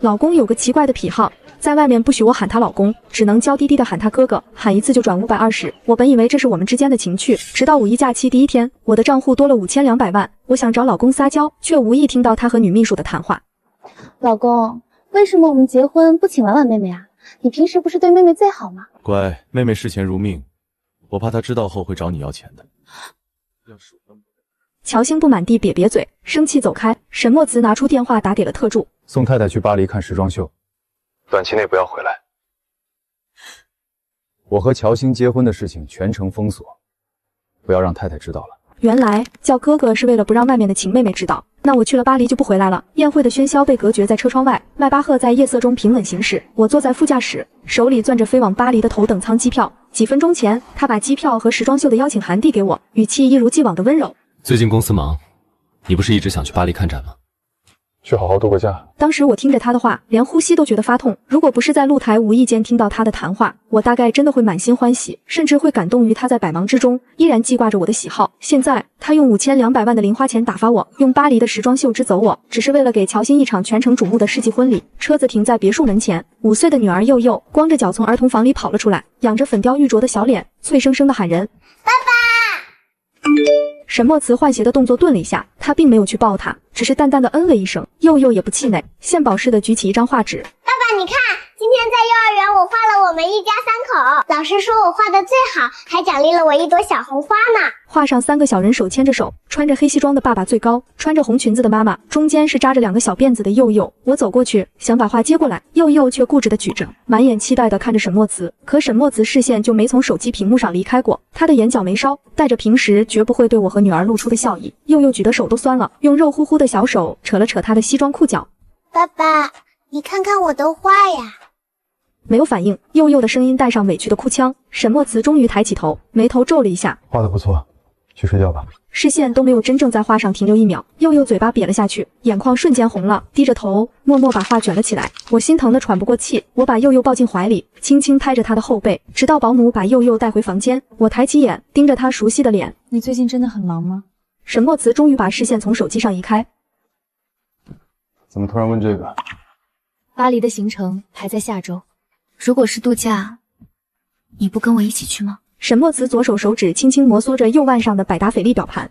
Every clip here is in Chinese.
老公有个奇怪的癖好，在外面不许我喊他老公，只能娇滴滴的喊他哥哥，喊一次就转520。我本以为这是我们之间的情趣，直到5一假期第一天，我的账户多了5200万，我想找老公撒娇，却无意听到他和女秘书的谈话。老公，为什么我们结婚不请婉婉妹妹啊？你平时不是对妹妹最好吗？乖，妹妹视钱如命，我怕她知道后会找你要钱的。乔欣不满地瘪瘪嘴，生气走开。沈墨慈拿出电话打给了特助，送太太去巴黎看时装秀，短期内不要回来。我和乔欣结婚的事情全程封锁，不要让太太知道了。原来叫哥哥是为了不让外面的秦妹妹知道。那我去了巴黎就不回来了。宴会的喧嚣被隔绝在车窗外，迈巴赫在夜色中平稳行驶，我坐在副驾驶，手里攥着飞往巴黎的头等舱机票。几分钟前，他把机票和时装秀的邀请函递给我，语气一如既往的温柔。最近公司忙，你不是一直想去巴黎看展吗？去好好度个假。当时我听着他的话，连呼吸都觉得发痛。如果不是在露台无意间听到他的谈话，我大概真的会满心欢喜，甚至会感动于他在百忙之中依然记挂着我的喜好。现在他用5200万的零花钱打发我，用巴黎的时装秀支走我，只是为了给乔欣一场全城瞩目的世纪婚礼。车子停在别墅门前，5岁的女儿佑佑光着脚从儿童房里跑了出来，仰着粉雕玉琢的小脸，脆生生的喊人：爸爸！沈墨慈换鞋的动作顿了一下，他并没有去抱她，只是淡淡的嗯了一声。佑佑也不气馁，献宝似的举起一张画纸。爸爸，你看，今天在幼儿园我画了我们一家3口，老师说我画的最好，还奖励了我一朵小红花呢。画上3个小人手牵着手，穿着黑西装的爸爸最高，穿着红裙子的妈妈，中间是扎着2个小辫子的佑佑。我走过去想把画接过来，佑佑却固执的举着，满眼期待的看着沈墨慈。可沈墨慈视线就没从手机屏幕上离开过，他的眼角眉梢带着平时绝不会对我和女儿露出的笑意。佑佑举的手都酸了，用肉乎乎的小手扯了扯他的西装裤脚。爸爸，你看看我的画呀。没有反应，佑佑的声音带上委屈的哭腔。沈墨慈终于抬起头，眉头皱了一下。画得不错，去睡觉吧。视线都没有真正在画上停留1秒，佑佑嘴巴瘪了下去，眼眶瞬间红了，低着头默默把画卷了起来。我心疼的喘不过气，我把佑佑抱进怀里，轻轻拍着他的后背，直到保姆把佑佑带回房间。我抬起眼盯着他熟悉的脸。你最近真的很忙吗？沈墨慈终于把视线从手机上移开。怎么突然问这个？巴黎的行程排在下周，如果是度假，你不跟我一起去吗？沈墨慈左手手指轻轻摩挲着右腕上的百达翡丽表盘。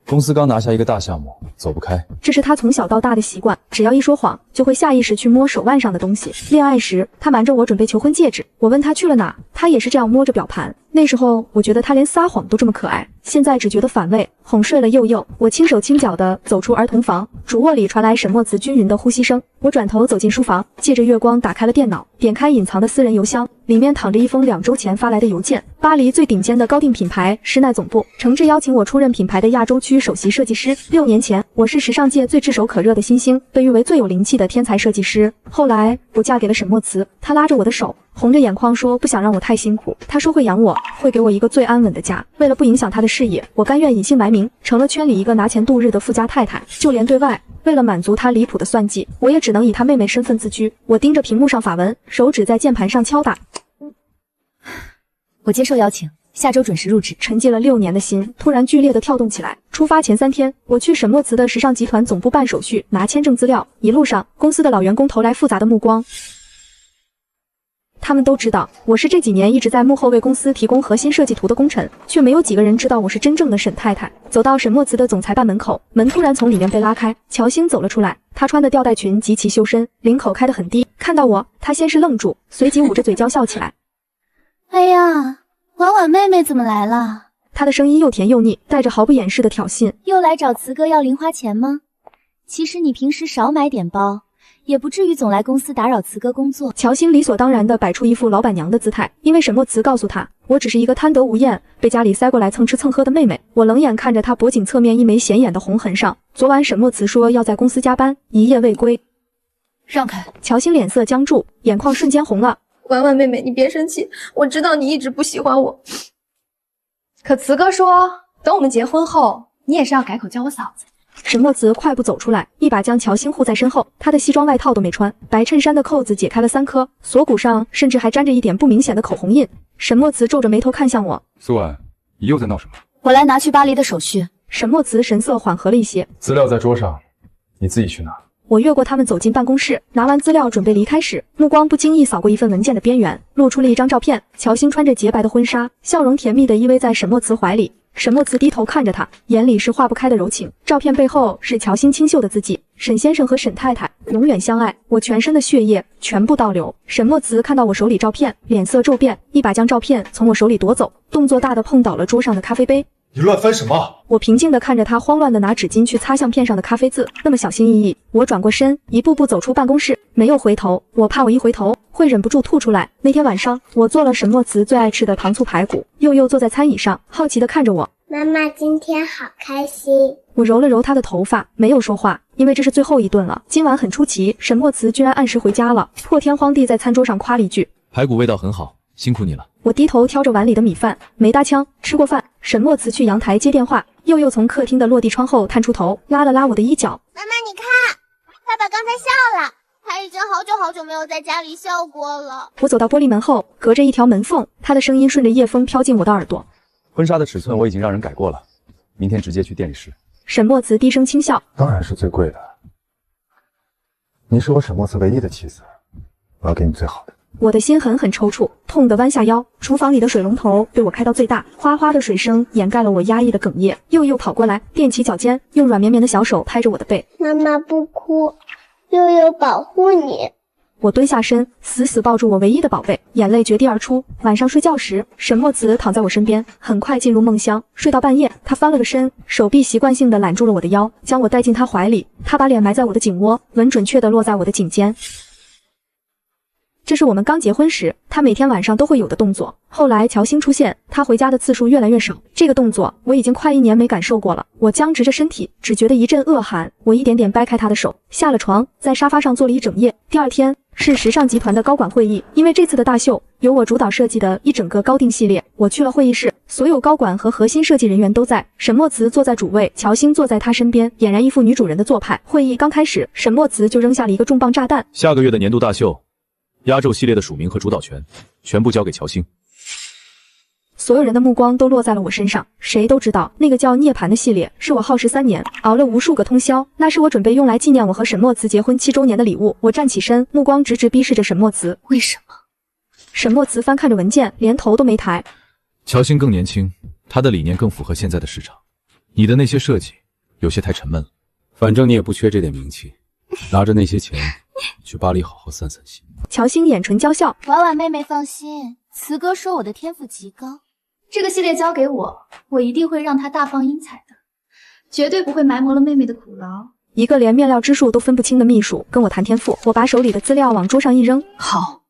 公司刚拿下一个大项目，走不开。这是他从小到大的习惯，只要一说谎，就会下意识去摸手腕上的东西。恋爱时，他瞒着我准备求婚戒指，我问他去了哪，他也是这样摸着表盘。那时候我觉得他连撒谎都这么可爱，现在只觉得反胃。哄睡了佑佑，我轻手轻脚地走出儿童房，主卧里传来沈墨慈均匀的呼吸声。我转头走进书房，借着月光打开了电脑，点开隐藏的私人邮箱，里面躺着一封2周前发来的邮件。巴黎最顶尖的高定品牌施耐总部诚挚邀请我出任品牌的亚洲区首席设计师。6年前，我是时尚界最炙手可热的新星，被誉为最有灵气的天才设计师。后来我嫁给了沈墨慈，他拉着我的手，红着眼眶说不想让我太辛苦，他说会养我，会给我一个最安稳的家。为了不影响他的事业，我甘愿隐姓埋名，成了圈里一个拿钱度日的富家太太。就连对外，为了满足他离谱的算计，我也只能以他妹妹身份自居。我盯着屏幕上法文，手指在键盘上敲打。我接受邀请，下周准时入职。沉寂了6年的心突然剧烈的跳动起来。出发前3天，我去沈墨慈的时尚集团总部办手续，拿签证资料。一路上，公司的老员工投来复杂的目光。他们都知道我是这几年一直在幕后为公司提供核心设计图的功臣，却没有几个人知道我是真正的沈太太。走到沈墨慈的总裁办门口，门突然从里面被拉开，乔欣走了出来。她穿的吊带裙极其修身，领口开得很低。看到我，她先是愣住，随即捂着嘴娇笑起来。哎呀，婉婉妹妹怎么来了？她的声音又甜又腻，带着毫不掩饰的挑衅。又来找慈哥要零花钱吗？其实你平时少买点包，也不至于总来公司打扰慈哥工作。乔欣理所当然地摆出一副老板娘的姿态，因为沈墨慈告诉她，我只是一个贪得无厌，被家里塞过来蹭吃蹭喝的妹妹。我冷眼看着她脖颈侧面一枚显眼的红痕上，昨晚沈墨慈说要在公司加班，一夜未归。让开！乔欣脸色僵住，眼眶瞬间红了。婉婉妹妹，你别生气，我知道你一直不喜欢我，可慈哥说，等我们结婚后，你也是要改口叫我嫂子。沈墨慈快步走出来，一把将乔欣护在身后。她的西装外套都没穿，白衬衫的扣子解开了3颗，锁骨上甚至还沾着一点不明显的口红印。沈墨慈皱着眉头看向我，苏婉，你又在闹什么？我来拿去巴黎的手续。沈墨慈神色缓和了一些，资料在桌上，你自己去拿。我越过他们走进办公室，拿完资料准备离开时，目光不经意扫过一份文件的边缘，露出了一张照片。乔欣穿着洁白的婚纱，笑容甜蜜地依偎在沈墨慈怀里。沈墨慈低头看着他，眼里是化不开的柔情。照片背后是乔欣清秀的字迹：沈先生和沈太太永远相爱。我全身的血液全部倒流。沈墨慈看到我手里照片，脸色骤变，一把将照片从我手里夺走，动作大的碰倒了桌上的咖啡杯。你乱翻什么？我平静地看着他慌乱地拿纸巾去擦相片上的咖啡渍，那么小心翼翼。我转过身，一步步走出办公室，没有回头，我怕我一回头会忍不住吐出来。那天晚上，我做了沈墨慈最爱吃的糖醋排骨。佑佑坐在餐椅上，好奇地看着我。妈妈今天好开心。我揉了揉他的头发，没有说话，因为这是最后一顿了。今晚很出奇，沈墨慈居然按时回家了，破天荒地在餐桌上夸了一句：排骨味道很好，辛苦你了。我低头挑着碗里的米饭，没搭腔。吃过饭，沈墨慈去阳台接电话，佑佑从客厅的落地窗后探出头，拉了拉我的衣角。妈妈，你看，爸爸刚才笑了，他已经好久没有在家里笑过了。我走到玻璃门后，隔着一条门缝，他的声音顺着夜风飘进我的耳朵。婚纱的尺寸我已经让人改过了，明天直接去店里试。沈墨慈低声轻笑，当然是最贵的。你是我沈墨慈唯一的妻子，我要给你最好的。我的心狠狠抽搐，痛得弯下腰。厨房里的水龙头被我开到最大，哗哗的水声掩盖了我压抑的哽咽。佑佑跑过来，踮起脚尖，用软绵绵的小手拍着我的背。妈妈不哭，佑佑保护你。我蹲下身，死死抱住我唯一的宝贝，眼泪决堤而出。晚上睡觉时，沈墨慈躺在我身边，很快进入梦乡。睡到半夜，他翻了个身，手臂习惯性地揽住了我的腰，将我带进他怀里。他把脸埋在我的颈窝，吻准确地落在我的颈间。这是我们刚结婚时，他每天晚上都会有的动作。后来乔欣出现，他回家的次数越来越少。这个动作我已经快1年没感受过了。我僵直着身体，只觉得一阵恶寒。我一点点掰开他的手，下了床，在沙发上坐了一整夜。第二天是时尚集团的高管会议，因为这次的大秀由我主导设计的一整个高定系列。我去了会议室，所有高管和核心设计人员都在。沈墨慈坐在主位，乔欣坐在他身边，俨然一副女主人的做派。会议刚开始，沈墨慈就扔下了一个重磅炸弹：下个月的年度大秀，压轴系列的署名和主导权全部交给乔欣。所有人的目光都落在了我身上，谁都知道那个叫涅槃的系列是我耗时3年，熬了无数个通宵，那是我准备用来纪念我和沈墨慈结婚7周年的礼物。我站起身，目光直直逼视着沈墨慈。为什么？沈墨慈翻看着文件，连头都没抬。乔欣更年轻，她的理念更符合现在的市场。你的那些设计有些太沉闷了，反正你也不缺这点名气，拿着那些钱去巴黎好好散散心。乔欣眼唇娇笑，婉婉妹妹放心，慈哥说我的天赋极高。这个系列交给我，我一定会让他大放异彩的，绝对不会埋没了妹妹的苦劳。一个连面料之数都分不清的秘书跟我谈天赋，我把手里的资料往桌上一扔。好，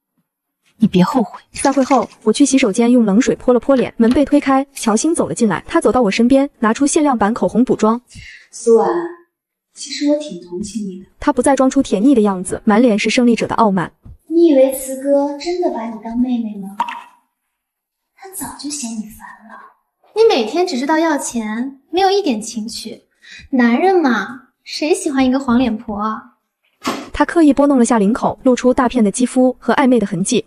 你别后悔。散会后，我去洗手间用冷水泼了泼脸，门被推开，乔欣走了进来。她走到我身边，拿出限量版口红补妆。苏婉，其实我挺同情你的。她不再装出甜腻的样子，满脸是胜利者的傲慢。你以为慈哥真的把你当妹妹吗？他早就嫌你烦了。你每天只知道要钱，没有一点情趣。男人嘛，谁喜欢一个黄脸婆啊？他刻意拨弄了下领口，露出大片的肌肤和暧昧的痕迹。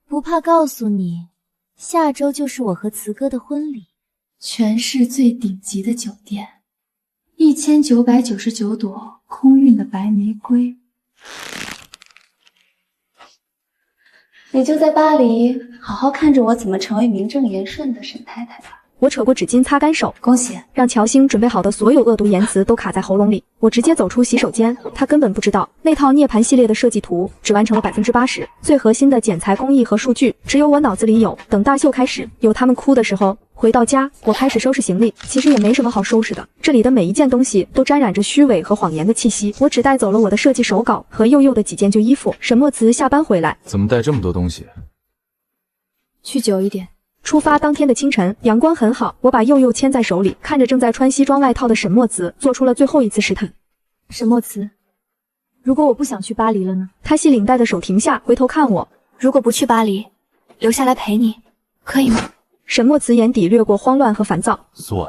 不怕告诉你，下周就是我和慈哥的婚礼，全市最顶级的酒店，1999朵空运的白玫瑰。你就在巴黎好好看着我怎么成为名正言顺的沈太太吧。我扯过纸巾擦干手，恭喜，让乔欣准备好的所有恶毒言辞都卡在喉咙里。我直接走出洗手间，他根本不知道那套涅槃系列的设计图只完成了80%，最核心的剪裁工艺和数据只有我脑子里有。等大秀开始，有他们哭的时候，回到家，我开始收拾行李。其实也没什么好收拾的，这里的每一件东西都沾染着虚伪和谎言的气息。我只带走了我的设计手稿和佑佑的几件旧衣服。沈墨慈下班回来，怎么带这么多东西？去久一点。出发当天的清晨，阳光很好，我把佑佑牵在手里，看着正在穿西装外套的沈墨慈，做出了最后一次试探。沈墨慈，如果我不想去巴黎了呢？他系领带的手停下，回头看我。如果不去巴黎，留下来陪你，可以吗？沈墨慈眼底掠过慌乱和烦躁。苏婉，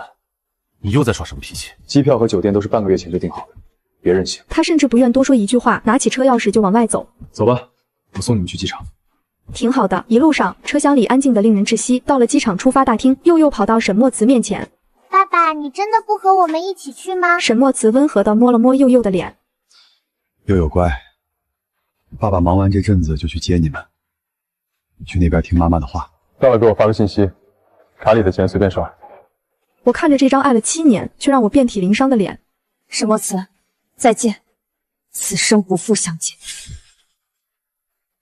你又在耍什么脾气？机票和酒店都是半个月前就订好的，别任性。他甚至不愿多说一句话，拿起车钥匙就往外走。走吧，我送你们去机场。挺好的，一路上车厢里安静的令人窒息。到了机场出发大厅，佑佑跑到沈墨慈面前。爸爸，你真的不和我们一起去吗？沈墨慈温和地摸了摸佑佑的脸。悠悠乖，爸爸忙完这阵子就去接你们，去那边听妈妈的话。到了给我发个信息，卡里的钱随便刷。我看着这张爱了7年却让我遍体鳞伤的脸，沈墨辞，再见，此生不复相见。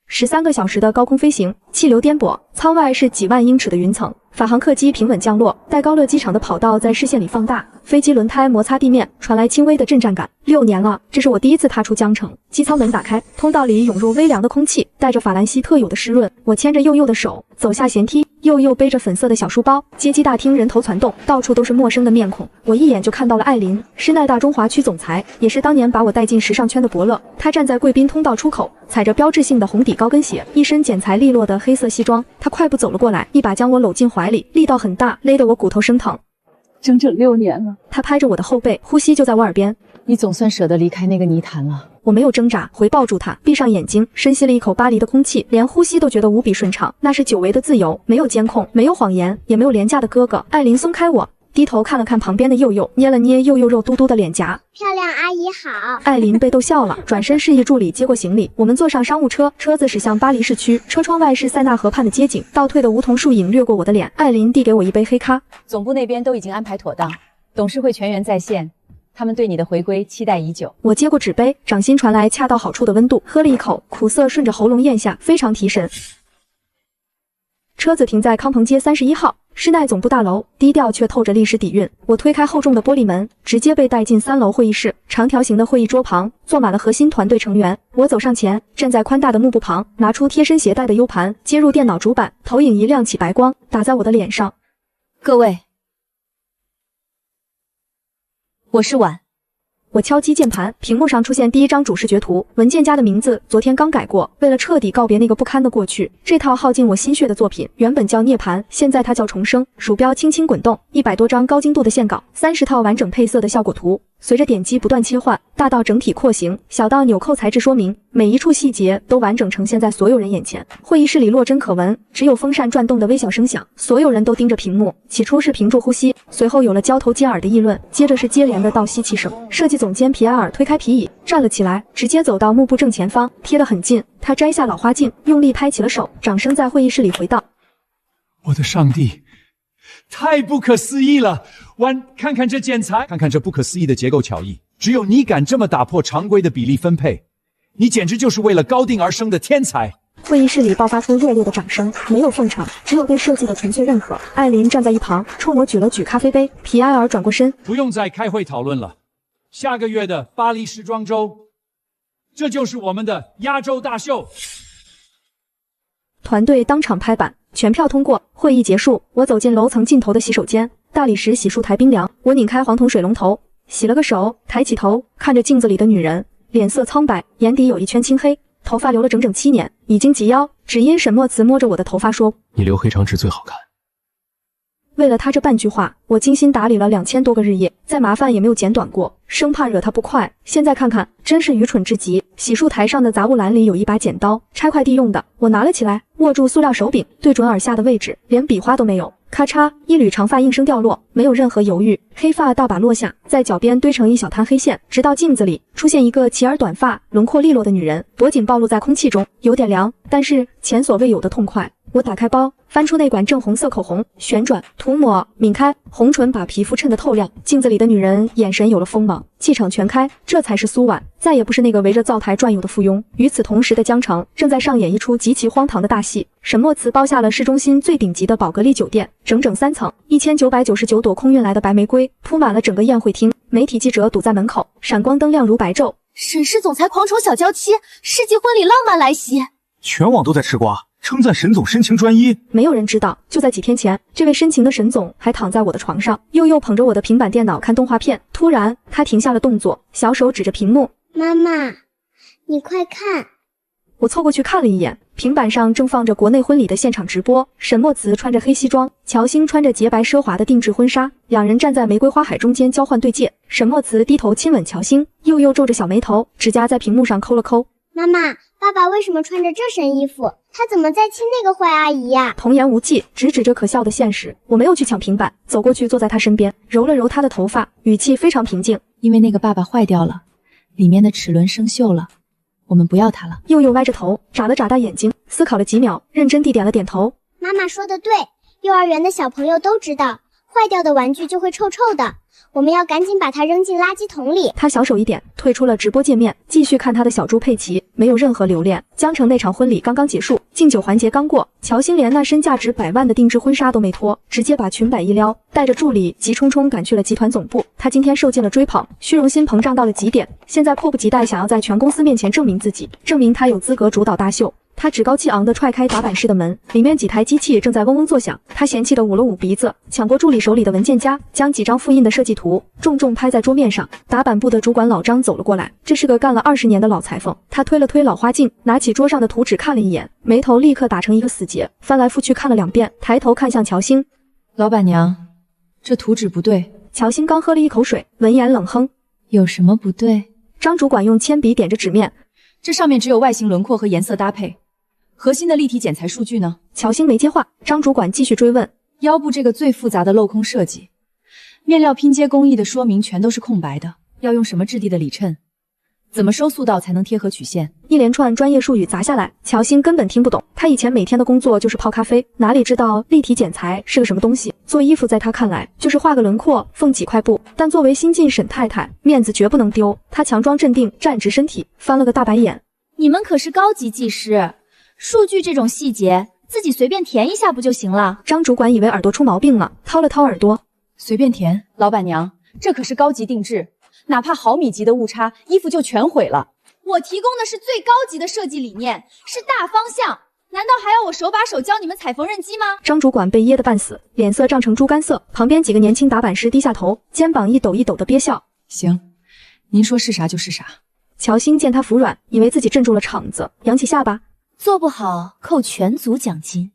13个小时的高空飞行，气流颠簸，舱外是几万英尺的云层。法航客机平稳降落，戴高乐机场的跑道在视线里放大，飞机轮胎摩擦地面，传来轻微的震颤感。6年了，这是我第一次踏出江城。机舱门打开，通道里涌入微凉的空气，带着法兰西特有的湿润。我牵着佑佑的手走下舷梯，佑佑背着粉色的小书包。接机大厅人头攒动，到处都是陌生的面孔。我一眼就看到了艾琳，施耐大中华区总裁，也是当年把我带进时尚圈的伯乐。她站在贵宾通道出口，踩着标志性的红底高跟鞋，一身剪裁利落的黑色西装。她快步走了过来，一把将我搂进怀里，力道很大，勒得我骨头生疼。整整6年了，她拍着我的后背，呼吸就在我耳边。你总算舍得离开那个泥潭了。我没有挣扎，回抱住她，闭上眼睛，深吸了一口巴黎的空气，连呼吸都觉得无比顺畅。那是久违的自由，没有监控，没有谎言，也没有廉价的哥哥。艾琳松开我，低头看了看旁边的佑佑，捏了捏佑佑肉嘟嘟的脸颊。漂亮阿姨好。艾琳被逗笑了，转身示意助理接过行李。我们坐上商务车，车子驶向巴黎市区。车窗外是塞纳河畔的街景，倒退的梧桐树影掠过我的脸。艾琳递给我一杯黑咖。总部那边都已经安排妥当，董事会全员在线，他们对你的回归期待已久。我接过纸杯，掌心传来恰到好处的温度，喝了一口，苦涩顺着喉咙咽下，非常提神。车子停在康朋街31号。施耐总部大楼，低调却透着历史底蕴。我推开厚重的玻璃门，直接被带进3楼会议室。长条形的会议桌旁坐满了核心团队成员。我走上前，站在宽大的幕布旁，拿出贴身携带的 U 盘，接入电脑主板，投影仪亮起白光，打在我的脸上。各位，我是婉。我敲击键盘，屏幕上出现第一张主视觉图，文件夹的名字昨天刚改过，为了彻底告别那个不堪的过去，这套耗尽我心血的作品原本叫涅槃，现在它叫重生。鼠标轻轻滚动，100多张高精度的线稿，30套完整配色的效果图，随着点击不断切换，大到整体廓形，小到纽扣材质说明，每一处细节都完整呈现在所有人眼前。会议室里落针可闻，只有风扇转动的微小声响，所有人都盯着屏幕，起初是屏住呼吸，随后有了交头接耳的议论，接着是接连的倒吸气声。设计总监皮埃尔推开皮椅，站了起来，直接走到幕布正前方，贴得很近。他摘下老花镜，用力拍起了手，掌声在会议室里回荡。我的上帝，太不可思议了！看看这剪裁，看看这不可思议的结构巧艺，只有你敢这么打破常规的比例分配，你简直就是为了高定而生的天才！会议室里爆发出热烈的掌声，没有奉承，只有对设计的纯粹认可。艾琳站在一旁，冲我举了举咖啡杯。皮埃尔转过身，不用再开会讨论了。下个月的巴黎时装周，这就是我们的压轴大秀。团队当场拍板，全票通过。会议结束，我走进楼层尽头的洗手间，大理石洗漱台冰凉。我拧开黄铜水龙头，洗了个手，抬起头，看着镜子里的女人，脸色苍白，眼底有一圈青黑，头发留了整整7年，已经及腰。只因沈墨慈摸着我的头发说：“你留黑长直最好看。”为了他这半句话，我精心打理了2000多个日夜，再麻烦也没有剪短过，生怕惹他不快。现在看看，真是愚蠢至极。洗漱台上的杂物篮里有一把剪刀，拆快递用的。我拿了起来，握住塑料手柄，对准耳下的位置，连笔花都没有。咔嚓，一缕长发应声掉落，没有任何犹豫，黑发大把落下，在脚边堆成一小滩黑线，直到镜子里出现一个齐耳短发、轮廓利落的女人，脖颈暴露在空气中，有点凉，但是前所未有的痛快。我打开包，翻出那管正红色口红，旋转、涂抹、抿开，红唇把皮肤衬得透亮。镜子里的女人眼神有了锋芒，气场全开，这才是苏婉，再也不是那个围着灶台转悠的附庸。与此同时的江城正在上演一出极其荒唐的大戏。沈墨慈包下了市中心最顶级的宝格丽酒店，整整3层，1999朵空运来的白玫瑰铺满了整个宴会厅，媒体记者堵在门口，闪光灯亮如白昼。沈氏总裁狂宠小娇妻，世纪婚礼浪漫来袭，全网都在吃瓜，称赞沈总深情专一。没有人知道，就在几天前，这位深情的沈总还躺在我的床上，又捧着我的平板电脑看动画片。突然，他停下了动作，小手指着屏幕：“妈妈，你快看！”我凑过去看了一眼，平板上正放着国内婚礼的现场直播。沈墨慈穿着黑西装，乔欣穿着洁白奢华的定制婚纱，两人站在玫瑰花海中间交换对戒。沈墨慈低头亲吻乔欣，又皱着小眉头，指甲在屏幕上抠了抠。妈妈，爸爸为什么穿着这身衣服？他怎么在亲那个坏阿姨呀？童言无忌，直指着可笑的现实。我没有去抢平板，走过去坐在他身边，揉了揉他的头发，语气非常平静。因为那个爸爸坏掉了，里面的齿轮生锈了，我们不要它了。佑佑歪着头，眨了眨大眼睛，思考了几秒，认真地点了点头。妈妈说的对，幼儿园的小朋友都知道，坏掉的玩具就会臭臭的，我们要赶紧把它扔进垃圾桶里。他小手一点，退出了直播界面，继续看他的小猪佩奇，没有任何留恋。江城那场婚礼刚刚结束，敬酒环节刚过，乔欣连那身价值100万的定制婚纱都没脱，直接把裙摆一撩，带着助理急冲冲赶去了集团总部。他今天受尽了追捧，虚荣心膨胀到了极点，现在迫不及待想要在全公司面前证明自己，证明他有资格主导大秀。他趾高气昂地踹开打板室的门，里面几台机器正在嗡嗡作响。他嫌弃地捂了捂鼻子，抢过助理手里的文件夹，将几张复印的设计图重重拍在桌面上。打板部的主管老张走了过来，这是个干了20年的老裁缝。他推了推老花镜，拿起桌上的图纸看了一眼，眉头立刻打成一个死结，翻来覆去看了2遍，抬头看向乔欣：“老板娘，这图纸不对。”乔欣刚喝了一口水，闻言冷哼：“有什么不对？”张主管用铅笔点着纸面：“这上面只有外形轮廓和颜色搭配。核心的立体剪裁数据呢？”乔欣没接话，张主管继续追问：“腰部这个最复杂的镂空设计，面料拼接工艺的说明全都是空白的，要用什么质地的里衬？怎么收塑到才能贴合曲线？”一连串专业术语砸下来，乔欣根本听不懂。他以前每天的工作就是泡咖啡，哪里知道立体剪裁是个什么东西？做衣服在他看来就是画个轮廓，缝几块布。但作为新晋沈太太，面子绝不能丢。他强装镇定，站直身体，翻了个大白眼：“你们可是高级技师，数据这种细节自己随便填一下不就行了？”张主管以为耳朵出毛病了，掏了掏耳朵：“随便填？老板娘，这可是高级定制，哪怕毫米级的误差，衣服就全毁了。我提供的是最高级的设计理念，是大方向，难道还要我手把手教你们踩缝纫机吗？”张主管被噎得半死，脸色涨成猪肝色。旁边几个年轻打板师低下头，肩膀一抖一抖的憋笑：“行，您说是啥就是啥。”乔欣见他服软，以为自己镇住了场子，扬起下巴：“做不好扣全组奖金。”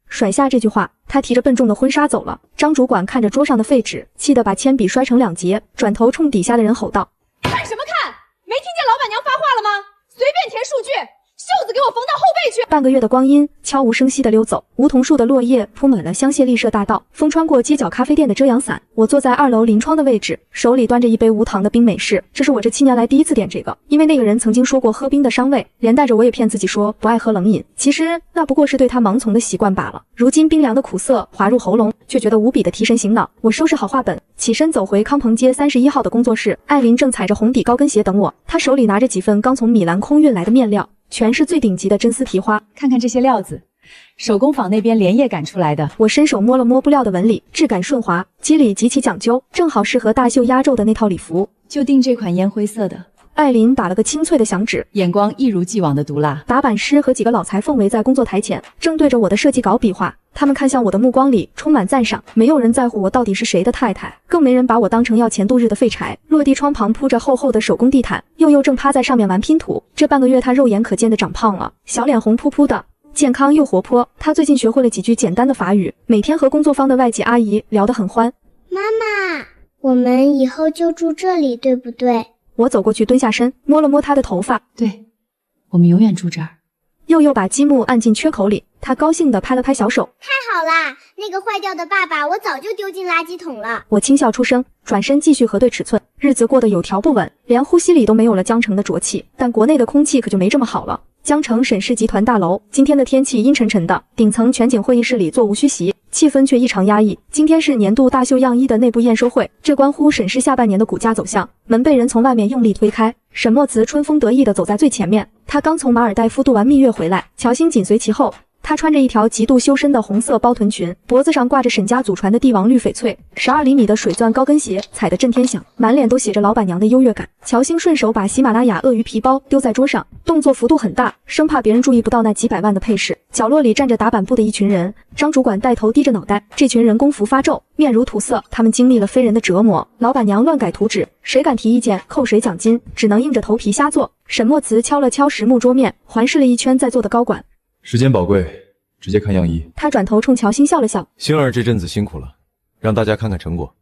甩下这句话，他提着笨重的婚纱走了。张主管看着桌上的废纸，气得把铅笔摔成2截，转头冲底下的人吼道：“看什么看？没听见老板娘发话了吗？随便填数据，袖子给我缝到后背去！”半个月的光阴悄无声息地溜走，梧桐树的落叶铺满了香榭丽舍大道，风穿过街角咖啡店的遮阳伞。我坐在2楼临窗的位置，手里端着一杯无糖的冰美式，这是我这7年来第一次点这个，因为那个人曾经说过喝冰的伤胃，连带着我也骗自己说不爱喝冷饮，其实那不过是对他盲从的习惯罢了。如今冰凉的苦涩滑入喉咙，却觉得无比的提神醒脑。我收拾好画本，起身走回康朋街31号的工作室。艾琳正踩着红底高跟鞋等我，她手里拿着几份刚从米兰空运来的面料，全是最顶级的真丝提花。看看这些料子，手工坊那边连夜赶出来的。我伸手摸了摸布料的纹理，质感顺滑，肌理极其讲究，正好适合大秀压轴的那套礼服。就定这款烟灰色的。艾琳打了个清脆的响指，眼光一如既往的毒辣。打板师和几个老裁缝围在工作台前，正对着我的设计稿比划。他们看向我的目光里充满赞赏，没有人在乎我到底是谁的太太，更没人把我当成要钱度日的废柴。落地窗旁铺着厚厚的手工地毯，佑佑正趴在上面玩拼图。这半个月他肉眼可见的长胖了，小脸红扑扑的，健康又活泼。他最近学会了几句简单的法语，每天和工作坊的外籍阿姨聊得很欢。妈妈，我们以后就住这里，对不对？我走过去蹲下身，摸了摸他的头发。对，我们永远住这儿。佑佑把积木按进缺口里，他高兴地拍了拍小手。太好啦，那个坏掉的爸爸我早就丢进垃圾桶了。我轻笑出声，转身继续核对尺寸。日子过得有条不紊，连呼吸里都没有了江城的浊气。但国内的空气可就没这么好了。江城沈氏集团大楼，今天的天气阴沉沉的，顶层全景会议室里座无虚席，气氛却异常压抑。今天是年度大秀样衣的内部验收会，这关乎沈氏下半年的股价走向。门被人从外面用力推开，沈墨慈春风得意地走在最前面。他刚从马尔代夫度完蜜月回来，乔欣紧随其后。她穿着一条极度修身的红色包臀裙，脖子上挂着沈家祖传的帝王绿翡翠，12厘米的水钻高跟鞋踩得震天响，满脸都写着老板娘的优越感。乔欣顺手把喜马拉雅鳄鱼皮包丢在桌上，动作幅度很大，生怕别人注意不到那几百万的配饰。角落里站着打板部的一群人，张主管带头低着脑袋，这群人工服发皱，面如土色，他们经历了非人的折磨。老板娘乱改图纸，谁敢提意见扣谁奖金，只能硬着头皮瞎做。沈墨慈敲了敲实木桌面，环视了一圈在座的高管。时间宝贵，直接看样衣。他转头冲乔欣笑了笑，星儿这阵子辛苦了，让大家看看成果。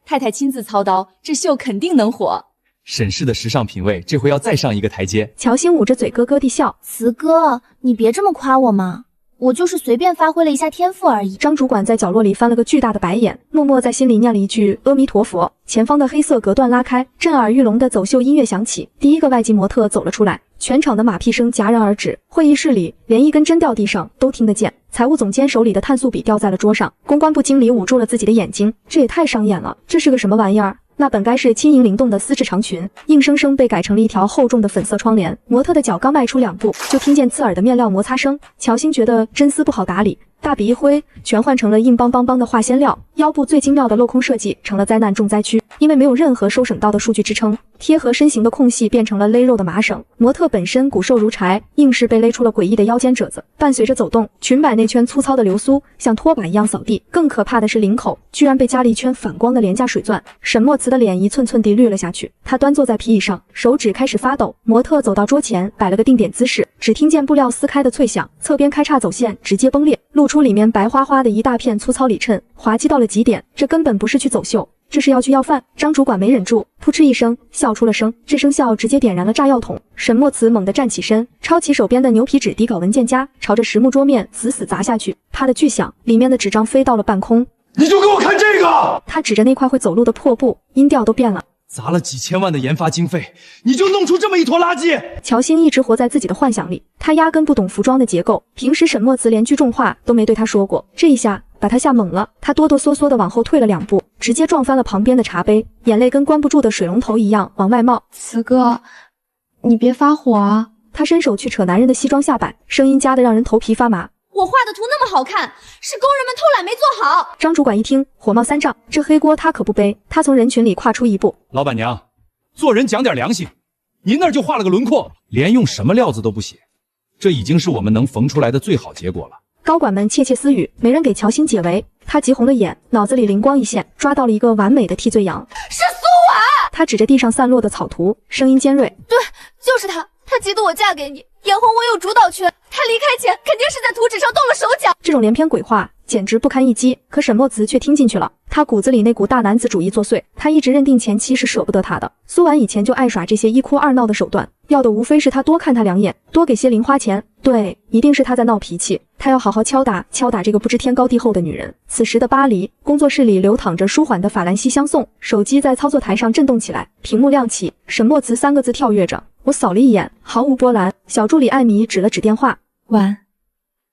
太太亲自操刀，这秀肯定能火。沈氏的时尚品味这回要再上一个台阶。乔欣捂着嘴咯咯地笑。慈哥，你别这么夸我嘛，我就是随便发挥了一下天赋而已。张主管在角落里翻了个巨大的白眼，默默在心里念了一句阿弥陀佛。前方的黑色隔断拉开，震耳欲聋的走秀音乐响起，第一个外籍模特走了出来，全场的马屁声戛然而止。会议室里连一根针掉地上都听得见。财务总监手里的碳素笔掉在了桌上，公关部经理捂住了自己的眼睛，这也太伤眼了，这是个什么玩意儿？那本该是轻盈灵动的丝质长裙，硬生生被改成了一条厚重的粉色窗帘。模特的脚刚迈出2步，就听见刺耳的面料摩擦声。乔欣觉得真丝不好打理，大笔一挥，全换成了硬邦邦邦的化纤料。腰部最精妙的镂空设计成了灾难重灾区，因为没有任何收省到的数据支撑，贴合身形的空隙变成了勒肉的麻绳。模特本身骨瘦如柴，硬是被勒出了诡异的腰间褶子。伴随着走动，裙摆内圈粗糙的流苏像拖把一样扫地。更可怕的是领口居然被加了一圈反光的廉价水钻。沈墨慈的脸一寸寸地绿了下去，他端坐在皮椅上，手指开始发抖。模特走到桌前，摆了个定点姿势，只听见布料撕开的脆响，侧边开叉走线直接崩裂，露出里面白花花的一大片粗糙里衬，滑稽到了极点。这根本不是去走秀，这是要去要饭。张主管没忍住，噗嗤一声笑出了声，这声笑直接点燃了炸药桶。沈墨慈猛地站起身，抄起手边的牛皮纸底稿文件夹，朝着实木桌面死死砸下去。啪的巨响，里面的纸张飞到了半空。你就给我看这个！他指着那块会走路的破布，音调都变了。砸了几千万的研发经费，你就弄出这么一坨垃圾！乔欣一直活在自己的幻想里，他压根不懂服装的结构，平时沈墨慈连句重话都没对他说过，这一下把他吓懵了。他哆哆嗦嗦地往后退了2步，直接撞翻了旁边的茶杯，眼泪跟关不住的水龙头一样往外冒。慈哥，你别发火啊！他伸手去扯男人的西装下摆，声音夹得让人头皮发麻。我画的图那么好看，是工人们偷懒没做好。张主管一听，火冒三丈，这黑锅他可不背。他从人群里跨出一步，老板娘，做人讲点良心，您那儿就画了个轮廓，连用什么料子都不写，这已经是我们能缝出来的最好结果了。高管们窃窃私语，没人给乔欣解围。他急红了眼，脑子里灵光一现，抓到了一个完美的替罪羊，是苏婉。他指着地上散落的草图，声音尖锐，对，就是他，他嫉妒我嫁给你，眼红我有主导权，他离开前肯定是在图纸上动了手脚。这种连篇鬼话简直不堪一击，可沈墨慈却听进去了。他骨子里那股大男子主义作祟，他一直认定前妻是舍不得他的。苏婉以前就爱耍这些一哭二闹的手段，要的无非是他多看他2眼，多给些零花钱。对，一定是他在闹脾气，他要好好敲打这个不知天高地厚的女人。此时的巴黎工作室里流淌着舒缓的法兰西香颂，手机在操作台上震动起来，屏幕亮起，沈墨慈3个字跳跃着。我扫了一眼，毫无波澜。小助理艾米指了指电话，晚，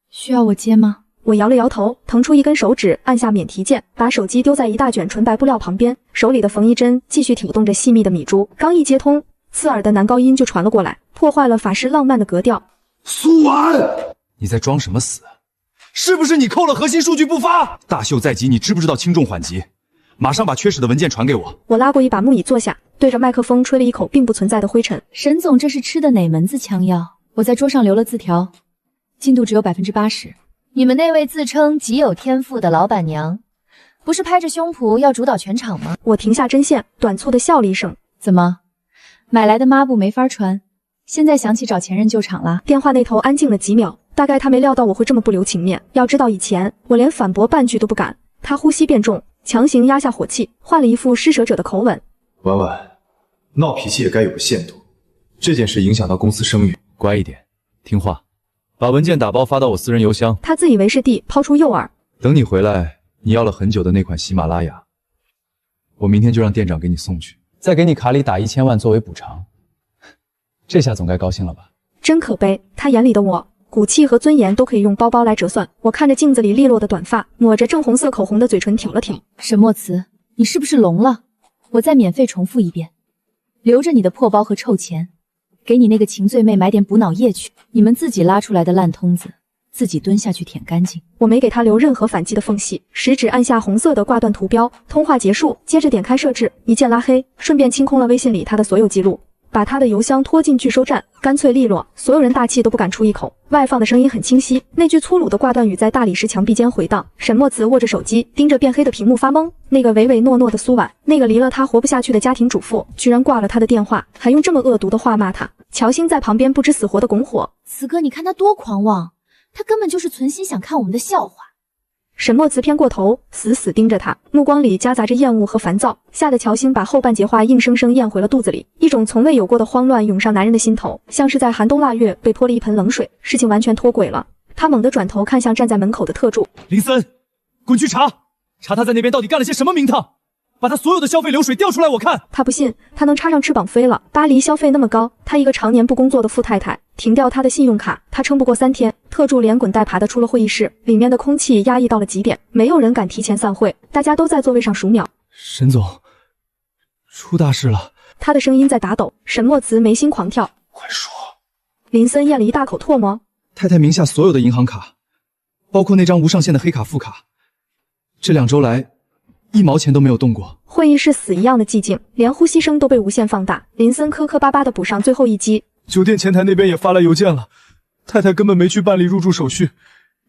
需要我接吗？我摇了摇头，腾出一根手指，按下免提键，把手机丢在一大卷纯白布料旁边，手里的缝衣针继续挑动着细密的米珠。刚一接通，刺耳的男高音就传了过来，破坏了法式浪漫的格调。苏婉，你在装什么死？是不是你扣了核心数据不发？大秀在即，你知不知道轻重缓急？马上把缺失的文件传给我。我拉过一把木椅坐下，对着麦克风吹了一口并不存在的灰尘。沈总，这是吃的哪门子枪药？我在桌上留了字条，进度只有80%。你们那位自称极有天赋的老板娘，不是拍着胸脯要主导全场吗？我停下针线，短促的笑了一声。怎么，买来的抹布没法穿，现在想起找前任救场了？电话那头安静了几秒，大概他没料到我会这么不留情面。要知道以前我连反驳半句都不敢。他呼吸变重，强行压下火气，换了一副施舍者的口吻。婉婉，闹脾气也该有个限度，这件事影响到公司声誉，乖一点，听话。把文件打包发到我私人邮箱。他自以为是地抛出诱饵。等你回来，你要了很久的那款喜马拉雅，我明天就让店长给你送去，再给你卡里打1000万作为补偿。这下总该高兴了吧？真可悲，他眼里的我，骨气和尊严都可以用包包来折算。我看着镜子里利落的短发，抹着正红色口红的嘴唇挑了挑。沈墨慈，你是不是聋了？我再免费重复一遍，留着你的破包和臭钱。给你那个情罪妹买点补脑液去，你们自己拉出来的烂通子，自己蹲下去舔干净。我没给他留任何反击的缝隙，食指按下红色的挂断图标，通话结束，接着点开设置，一键拉黑，顺便清空了微信里他的所有记录，把他的邮箱拖进拒收站，干脆利落，所有人大气都不敢出一口。外放的声音很清晰，那句粗鲁的挂断语在大理石墙壁间回荡。沈墨慈握着手机，盯着变黑的屏幕发懵。那个唯唯诺诺的苏婉，那个离了他活不下去的家庭主妇，居然挂了他的电话，还用这么恶毒的话骂他。乔欣在旁边不知死活的拱火。此哥，你看他多狂妄，他根本就是存心想看我们的笑话。沈墨慈偏过头，死死盯着他，目光里夹杂着厌恶和烦躁，吓得乔欣把后半截话硬生生咽回了肚子里。一种从未有过的慌乱涌上男人的心头，像是在寒冬腊月被泼了一盆冷水，事情完全脱轨了。他猛地转头看向站在门口的特助林森，滚去查他在那边到底干了些什么名堂，把他所有的消费流水调出来我看。他不信，他能插上翅膀飞了。巴黎消费那么高，他一个常年不工作的富太太，停掉他的信用卡，他撑不过3天。特助连滚带爬的出了会议室，里面的空气压抑到了极点，没有人敢提前散会，大家都在座位上数秒。沈总，出大事了。他的声音在打抖，沈墨慈眉心狂跳。快说。林森咽了一大口唾沫。太太名下所有的银行卡，包括那张无上限的黑卡副卡，这2周来1毛钱都没有动过。会议室死一样的寂静，连呼吸声都被无限放大。林森磕磕巴巴地补上最后一击。酒店前台那边也发来邮件了，太太根本没去办理入住手续，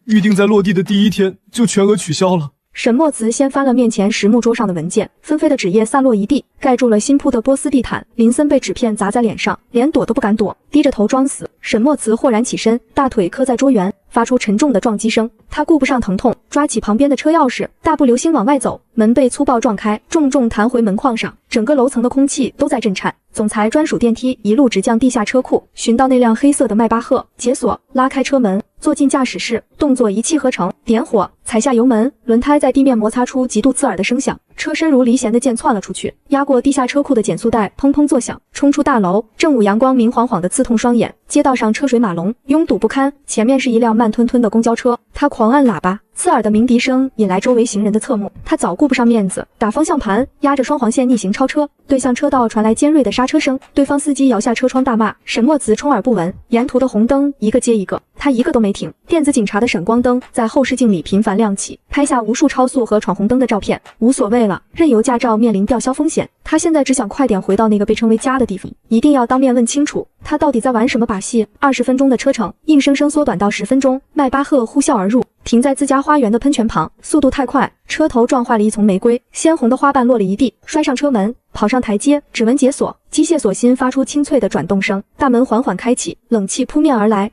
预定在落地的第1天就全额取消了。沈墨慈先翻了面前实木桌上的文件，纷飞的纸页散落一地，盖住了新铺的波斯地毯。林森被纸片砸在脸上，连躲都不敢躲，低着头装死。沈墨慈豁然起身，大腿磕在桌缘，发出沉重的撞击声。他顾不上疼痛，抓起旁边的车钥匙，大步流星往外走。门被粗暴撞开，重重弹回门框上，整个楼层的空气都在震颤。总裁专属电梯一路直降地下车库，寻到那辆黑色的迈巴赫，解锁，拉开车门，坐进驾驶室，动作一气呵成，点火，踩下油门，轮胎在地面摩擦出极度刺耳的声响，车身如离弦的箭窜了出去，压过地下车库的减速带，砰砰作响，冲出大楼。正午阳光明晃晃的刺痛双眼，街道上车水马龙，拥堵不堪，前面是一辆慢吞吞的公交车，他狂按喇叭，刺耳的鸣笛声引来周围行人的侧目，他早顾不上面子，打方向盘，压着双黄线逆行超车，对向车道传来尖锐的刹车声，对方司机摇下车窗大骂，沈墨慈充耳不闻。沿途的红灯一个接一个，他一个都没停。电子警察的闪光灯在后视镜里频繁亮起，拍下无数超速和闯红灯的照片。无所谓了，任由驾照面临吊销风险，他现在只想快点回到那个被称为家的地方，一定要当面问清楚，他到底在玩什么把戏。20分钟的车程硬生生缩短到10分钟，迈巴赫呼啸而入，停在自家花园的喷泉旁，速度太快，车头撞坏了一丛玫瑰，鲜红的花瓣落了一地，摔上车门，跑上台阶，指纹解锁，机械锁芯发出清脆的转动声，大门缓缓开启，冷气扑面而来。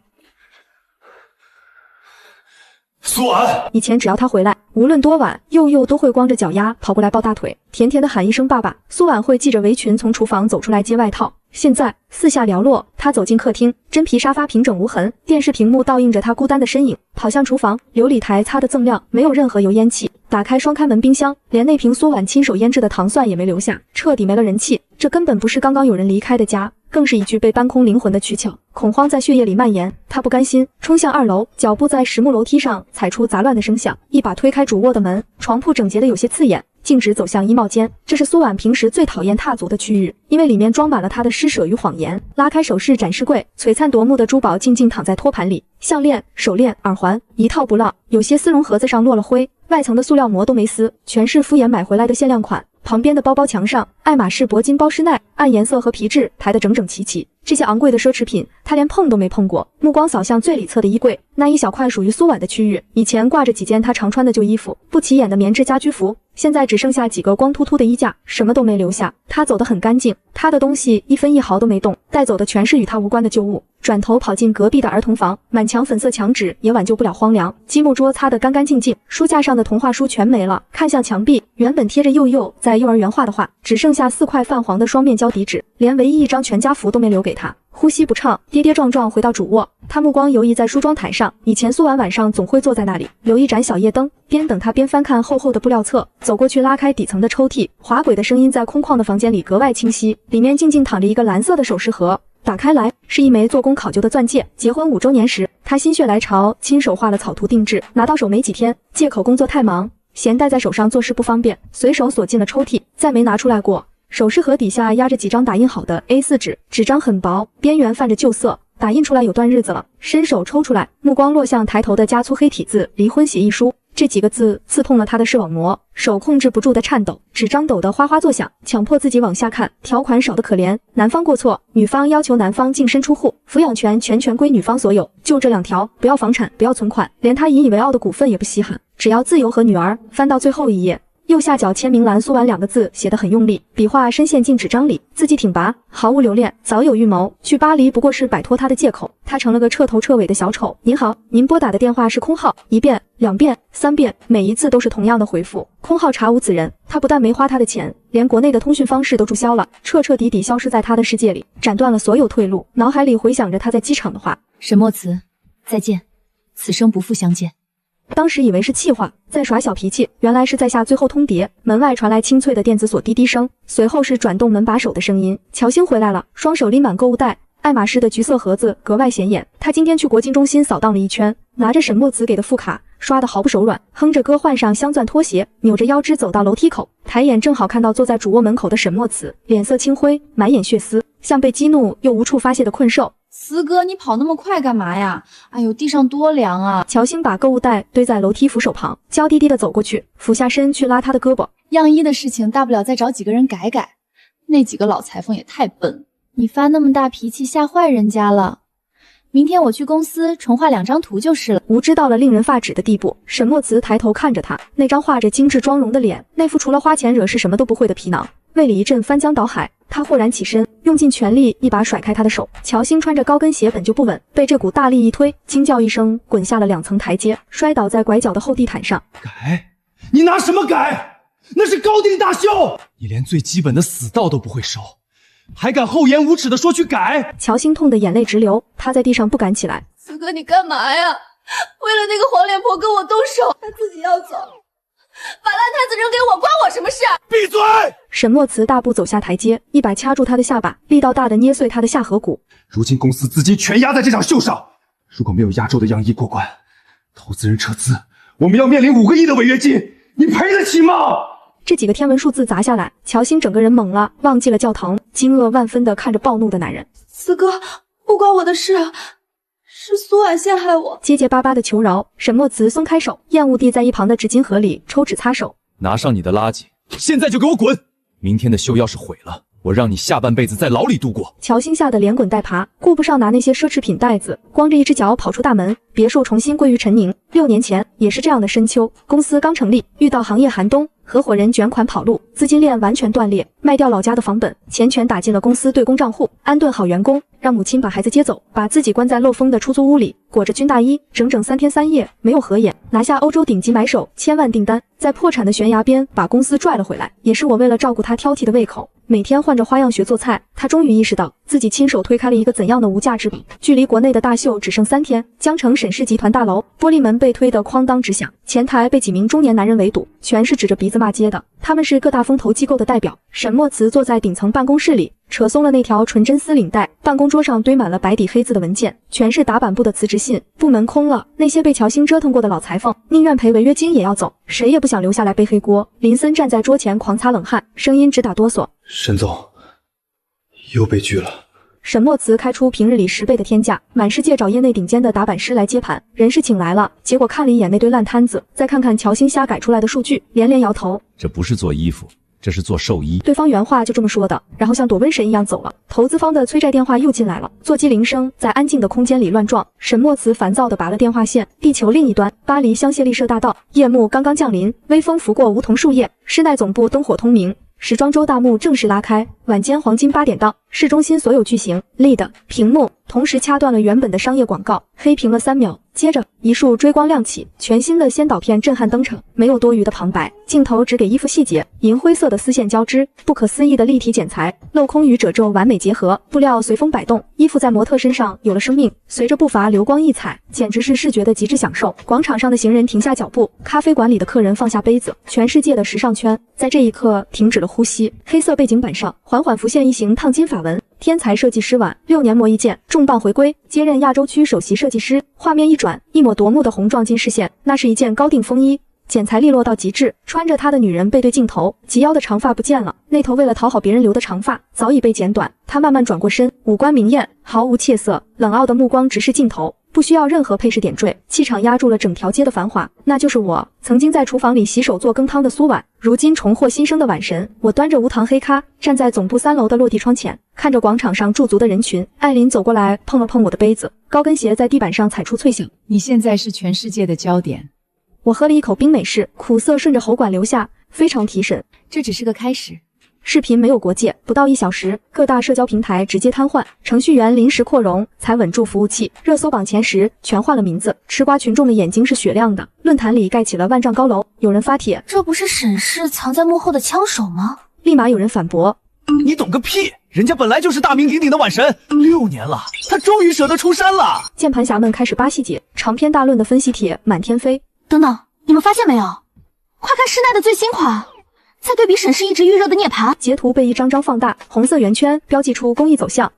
苏婉，以前只要他回来，无论多晚，佑佑都会光着脚丫跑过来抱大腿，甜甜的喊一声爸爸。苏婉会系着围裙从厨房走出来接外套。现在四下寥落，他走进客厅，真皮沙发平整无痕，电视屏幕倒映着他孤单的身影，跑向厨房，琉璃台擦得锃亮，没有任何油烟气。打开双开门冰箱，连那瓶苏婉亲手腌制的糖蒜也没留下，彻底没了人气。这根本不是刚刚有人离开的家，更是一具被搬空灵魂的躯壳。恐慌在血液里蔓延，他不甘心，冲向2楼，脚步在实木楼梯上踩出杂乱的声响，一把推开主卧的门，床铺整洁的有些刺眼，径直走向衣帽间。这是苏婉平时最讨厌踏足的区域，因为里面装满了她的施舍与谎言。拉开首饰展示柜，璀璨夺目的珠宝静静躺在托盘里，项链、手链、耳环一套不落，有些丝绒盒子上落了灰，外层的塑料膜都没撕，全是敷衍买回来的限量款。旁边的包包墙上，爱马仕铂金包施耐，按颜色和皮质排得整整齐齐。这些昂贵的奢侈品，他连碰都没碰过。目光扫向最里侧的衣柜，那一小块属于苏婉的区域，以前挂着几件她常穿的旧衣服，不起眼的棉质家居服，现在只剩下几个光秃秃的衣架，什么都没留下。他走得很干净，他的东西一分一毫都没动，带走的全是与他无关的旧物。转头跑进隔壁的儿童房，满墙粉色墙纸也挽救不了荒凉，积木桌擦得干干净净，书架上的童话书全没了。看向墙壁，原本贴着佑佑在幼儿园画的画，只剩下4块泛黄的双面胶底纸，连唯一一张全家福都没留给他。呼吸不畅，跌跌撞撞回到主卧，他目光游移在梳妆台上，以前苏婉晚上总会坐在那里，留一盏小夜灯，边等他边翻看厚厚的布料册，走过去拉开底层的抽屉，滑轨的声音在空旷的房间里格外清晰，里面静静躺着一个蓝色的首饰盒，打开来是一枚做工考究的钻戒，结婚5周年时他心血来潮亲手画了草图定制，拿到手没几天，借口工作太忙，嫌戴在手上做事不方便，随手锁进了抽屉，再没拿出来过。首饰盒底下压着几张打印好的 A4 纸，纸张很薄，边缘泛着旧色，打印出来有段日子了。伸手抽出来，目光落向抬头的加粗黑体字离婚协议书，这几个字刺痛了他的视网膜，手控制不住的颤抖，纸张抖得哗哗作响，强迫自己往下看，条款少得可怜，男方过错，女方要求男方净身出户，抚养权全权归女方所有，就这2条，不要房产，不要存款，连他引以为傲的股份也不稀罕，只要自由和女儿。翻到最后一页，右下角签名栏苏婉2个字写得很用力，笔画深陷进纸张里，字迹挺拔，毫无留恋，早有预谋。去巴黎不过是摆脱他的借口，他成了个彻头彻尾的小丑。您好，您拨打的电话是空号，1遍、2遍、3遍，每一次都是同样的回复。空号查无此人，他不但没花他的钱，连国内的通讯方式都注销了，彻彻底底消失在他的世界里，斩断了所有退路。脑海里回想着他在机场的话：沈墨慈，再见。此生不复相见。当时以为是气话，在耍小脾气，原来是在下最后通牒。门外传来清脆的电子锁滴滴声，随后是转动门把手的声音。乔欣回来了，双手拎满购物袋，爱马仕的橘色盒子格外显眼。他今天去国金中心扫荡了一圈，拿着沈墨子给的副卡，刷得毫不手软，哼着歌换上镶钻拖鞋，扭着腰肢走到楼梯口，抬眼正好看到坐在主卧门口的沈墨子，脸色青灰，满眼血丝，像被激怒又无处发泄的困兽。思哥，你跑那么快干嘛呀？哎呦，地上多凉啊！乔欣把购物袋堆在楼梯扶手旁，娇滴滴地走过去，俯下身去拉他的胳膊。样衣的事情大不了再找几个人改改，那几个老裁缝也太笨，你发那么大脾气吓坏人家了。明天我去公司重画2张图就是了。无知到了令人发指的地步。沈墨慈抬头看着他，那张画着精致妆容的脸，那副除了花钱惹事什么都不会的皮囊，胃里一阵翻江倒海。他豁然起身，用尽全力一把甩开他的手。乔欣穿着高跟鞋本就不稳，被这股大力一推，惊叫一声滚下了2层台阶，摔倒在拐角的厚地毯上。改？你拿什么改？那是高定大秀！你连最基本的死道都不会收，还敢厚颜无耻地说去改？乔欣痛得眼泪直流，趴在地上不敢起来。四哥，你干嘛呀？为了那个黄脸婆跟我动手，他自己要走，把烂摊子扔给我，关我什么事啊？闭嘴！沈墨慈大步走下台阶，一把掐住他的下巴，力道大的捏碎他的下颌骨。如今公司资金全压在这场秀上，如果没有亚洲的样衣过关，投资人撤资，我们要面临5个亿的违约金，你赔得起吗？这几个天文数字砸下来，乔欣整个人懵了，忘记了叫疼，惊愕万分地看着暴怒的男人。四哥，不关我的事，是苏婉陷害我。结结巴巴的求饶，沈墨慈松开手，厌恶地在一旁的纸巾盒里抽纸擦手。拿上你的垃圾，现在就给我滚！明天的秀要是毁了，我让你下半辈子在牢里度过。乔欣吓得连滚带爬，顾不上拿那些奢侈品袋子，光着一只脚跑出大门，别墅重新归于陈宁。6年前也是这样的深秋，公司刚成立，遇到行业寒冬，合伙人卷款跑路，资金链完全断裂，卖掉老家的房本，钱全打进了公司对公账户，安顿好员工，让母亲把孩子接走，把自己关在漏风的出租屋里，裹着军大衣，整整3天3夜没有合眼，拿下欧洲顶级买手1000万订单，在破产的悬崖边把公司拽了回来。也是我为了照顾他挑剔的胃口，每天换着花样学做菜。他终于意识到自己亲手推开了一个怎样的无价之宝。距离国内的大秀只剩3天，江城沈氏集团大楼玻璃门被推得哐当直响，前台被几名中年男人围堵，全是指着鼻子骂街的，他们是各大风投机构的代表。沈墨慈坐在顶层办公室里，扯松了那条纯真丝领带，办公桌上堆满了白底黑字的文件，全是打板部的辞职信。部门空了，那些被乔欣折腾过的老裁缝宁愿赔违约金也要走，谁也不想留下来背黑锅。林森站在桌前狂擦冷汗，声音直打哆嗦。沈总，又被拒了。沈墨慈开出平日里10倍的天价，满世界找业内顶尖的打板师来接盘，人是请来了，结果看了一眼那堆烂摊子，再看看乔欣瞎改出来的数据，连连摇头。这不是做衣服，这是做寿衣。对方原话就这么说的，然后像躲瘟神一样走了。投资方的催债电话又进来了，座机铃声在安静的空间里乱撞。沈墨慈烦躁地拔了电话线。地球另一端，巴黎香榭丽舍大道，夜幕刚刚降临，微风拂过梧桐树叶，施耐总部灯火通明。时装周大幕正式拉开，晚间黄金8点到，市中心所有巨型 LED 屏幕同时掐断了原本的商业广告，黑屏了3秒，接着一束追光亮起，全新的先导片震撼登场，没有多余的旁白，镜头只给衣服细节，银灰色的丝线交织，不可思议的立体剪裁，镂空与褶皱完美结合，布料随风摆动，衣服在模特身上有了生命，随着步伐流光溢彩，简直是视觉的极致享受。广场上的行人停下脚步，咖啡馆里的客人放下杯子，全世界的时尚圈在这一刻停止了呼吸。黑色背景板上缓缓浮现一行烫金法纹，天才设计师晚6年磨一剑，重磅回归，接任亚洲区首席设计师。画面一转，一抹夺目的红撞进视线，那是一件高定风衣，剪裁利落到极致，穿着它的女人背对镜头，及腰的长发不见了，那头为了讨好别人留的长发早已被剪短。她慢慢转过身，五官明艳，毫无怯色，冷傲的目光直视镜头，不需要任何配饰点缀，气场压住了整条街的繁华。那就是我曾经在厨房里洗手做羹汤的苏婉，如今重获新生的晚神。我端着无糖黑咖，站在总部3楼的落地窗前，看着广场上驻足的人群。艾琳走过来碰了碰我的杯子，高跟鞋在地板上踩出脆响。你现在是全世界的焦点。我喝了一口冰美式，苦涩顺着喉管流下，非常提神。这只是个开始。视频没有国界，不到1小时，各大社交平台直接瘫痪，程序员临时扩容才稳住服务器，热搜榜前10全换了名字。吃瓜群众的眼睛是雪亮的，论坛里盖起了万丈高楼。有人发帖，这不是沈氏藏在幕后的枪手吗？立马有人反驳，你懂个屁！人家本来就是大名鼎鼎的晚神，6年了，他终于舍得出山了。键盘侠们开始扒细节，长篇大论的分析帖满天飞。等等，你们发现没有？快看施耐的最新款，再对比沈氏一直预热的涅槃。截图被一张张放大，红色圆圈标记出工艺走向。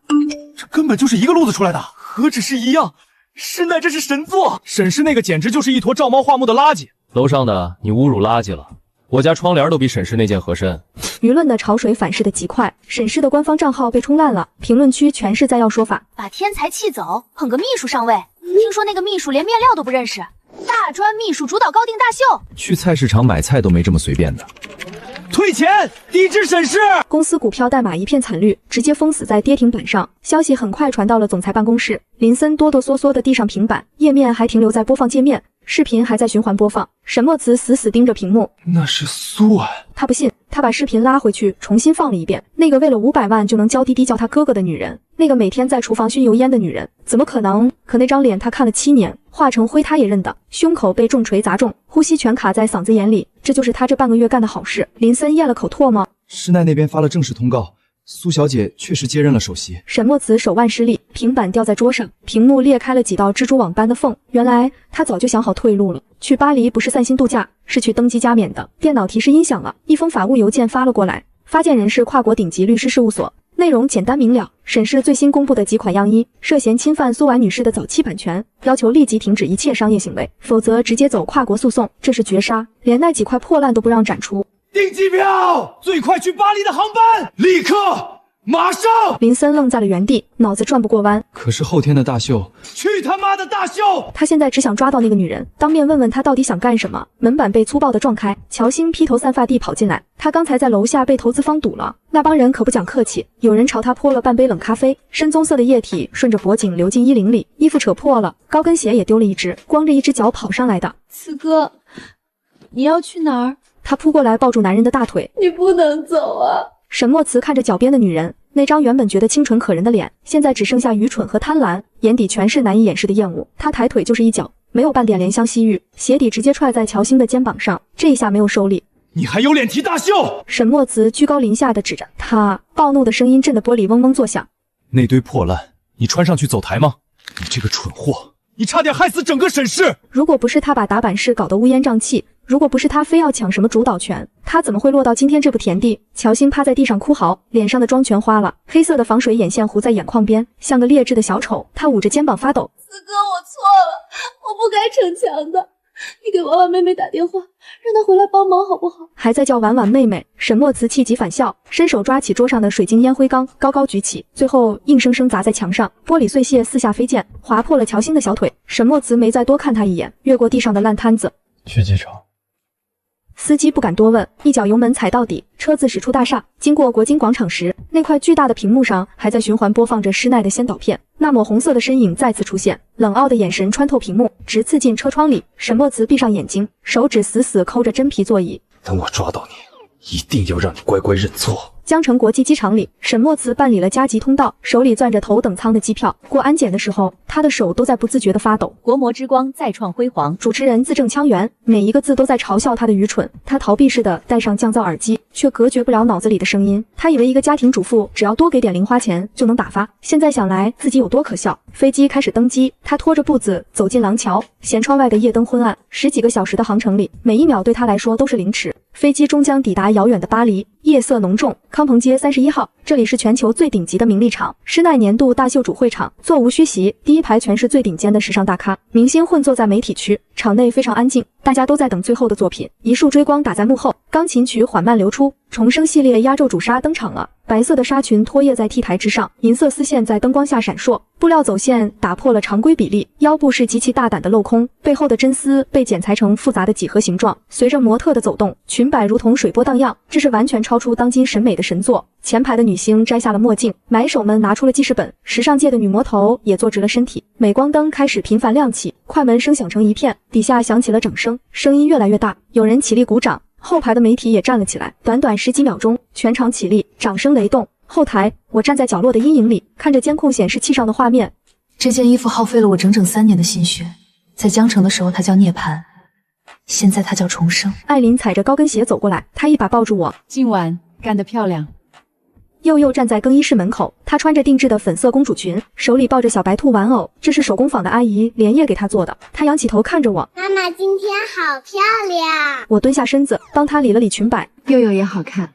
这根本就是一个路子出来的，何止是一样？施耐这是神作，沈氏那个简直就是一坨照猫画目的垃圾。楼上的你侮辱垃圾了，我家窗帘都比沈氏那件合身。舆论的潮水反噬的极快，沈氏的官方账号被冲烂了，评论区全是在要说法，把天才气走，捧个秘书上位。听说那个秘书连面料都不认识，大专秘书主导高定大秀。去菜市场买菜都没这么随便的。退钱，抵制沈氏。公司股票代码一片惨绿，直接封死在跌停板上。消息很快传到了总裁办公室，林森哆哆嗦嗦地递上平板，页面还停留在播放界面，视频还在循环播放。沈墨慈死死盯着屏幕，那是苏安。他不信，他把视频拉回去重新放了一遍。那个为了500万就能娇滴滴叫他哥哥的女人，那个每天在厨房熏油烟的女人，怎么可能？可那张脸他看了7年，化成灰他也认得。胸口被重锤砸中，呼吸全卡在嗓子眼里，这就是他这半个月干的好事。林森咽了口唾沫。施耐那边发了正式通告，苏小姐确实接任了首席。沈墨慈手腕失利，平板掉在桌上，屏幕裂开了几道蜘蛛网般的缝。原来他早就想好退路了。去巴黎不是散心度假，是去登机加冕的。电脑提示音响了，一封法务邮件发了过来，发件人是跨国顶级律师事务所，内容简单明了。沈氏最新公布的几款样衣涉嫌侵犯苏婉女士的早期版权，要求立即停止一切商业行为，否则直接走跨国诉讼。这是绝杀，连那几块破烂都不让展出。订机票，最快去巴黎的航班，立刻！马上！林森愣在了原地，脑子转不过弯。可是后天的大秀，去他妈的大秀！他现在只想抓到那个女人，当面问问她到底想干什么。门板被粗暴的撞开，乔欣披头散发地跑进来。他刚才在楼下被投资方堵了，那帮人可不讲客气，有人朝他泼了半杯冷咖啡，深棕色的液体顺着脖颈流进衣领里，衣服扯破了，高跟鞋也丢了一只，光着一只脚跑上来的。四哥，你要去哪儿？他扑过来抱住男人的大腿，你不能走啊！沈墨慈看着脚边的女人，那张原本觉得清纯可人的脸，现在只剩下愚蠢和贪婪，眼底全是难以掩饰的厌恶。他抬腿就是一脚，没有半点怜香惜玉，鞋底直接踹在乔欣的肩膀上，这一下没有收力。你还有脸提大秀？沈墨慈居高临下的指着他，暴怒的声音震得玻璃嗡嗡作响。那堆破烂，你穿上去走台吗？你这个蠢货，你差点害死整个沈氏！如果不是他把打板室搞得乌烟瘴气，如果不是他非要抢什么主导权，他怎么会落到今天这步田地？乔欣趴在地上哭嚎，脸上的妆全花了，黑色的防水眼线糊在眼眶边，像个劣质的小丑。他捂着肩膀发抖。四哥，我错了，我不该逞强的。你给婉婉妹妹打电话，让她回来帮忙好不好？还在叫婉婉妹妹。沈墨慈气急反笑，伸手抓起桌上的水晶烟灰缸，高高举起，最后硬生生砸在墙上，玻璃碎屑四下飞溅，划破了乔欣的小腿。沈墨慈没再多看他一眼，越过地上的烂摊子，去机场。司机不敢多问，一脚油门踩到底，车子驶出大厦。经过国金广场时，那块巨大的屏幕上还在循环播放着施耐的先导片，那抹红色的身影再次出现，冷傲的眼神穿透屏幕，直刺进车窗里。沈墨慈闭上眼睛，手指死死抠着真皮座椅。等我抓到你，一定要让你乖乖认错。江城国际机场里，沈墨慈办理了加急通道，手里攥着头等舱的机票。过安检的时候，他的手都在不自觉地发抖。国魔之光再创辉煌，主持人字正腔圆，每一个字都在嘲笑他的愚蠢。他逃避似的戴上降噪耳机，却隔绝不了脑子里的声音。他以为一个家庭主妇只要多给点零花钱就能打发，现在想来自己有多可笑。飞机开始登机，他拖着步子走进廊桥，舷窗外的夜灯昏暗，10几个小时的航程里，每一秒对他来说都是凌迟。飞机终将抵达遥远的巴黎，夜色浓重。康朋街31号，这里是全球最顶级的名利场，施耐年度大秀主会场，座无虚席，第一排全是最顶尖的时尚大咖，明星混坐在媒体区，场内非常安静，大家都在等最后的作品。一束追光打在幕后，钢琴曲缓慢流出，重生系列压轴主杀登场了。白色的纱裙拖曳在 T 台之上，银色丝线在灯光下闪烁，布料走线打破了常规比例，腰部是极其大胆的镂空，背后的真丝被剪裁成复杂的几何形状，随着模特的走动，裙摆如同水波荡漾，这是完全超出当今审美的神作。前排的女星摘下了墨镜，买手们拿出了记事本，时尚界的女魔头也坐直了身体。镁光灯开始频繁亮起，快门声响成一片，底下响起了掌声，声音越来越大，有人起立鼓掌。后排的媒体也站了起来，短短10几秒钟，全场起立，掌声雷动。后台，我站在角落的阴影里，看着监控显示器上的画面。这件衣服耗费了我整整3年的心血，在江城的时候它叫涅槃，现在它叫重生。艾琳踩着高跟鞋走过来，她一把抱住我。今晚干得漂亮。佑佑站在更衣室门口，她穿着定制的粉色公主裙，手里抱着小白兔玩偶，这是手工坊的阿姨连夜给她做的。她仰起头看着我，妈妈今天好漂亮。我蹲下身子帮她理了理裙摆。佑佑也好看，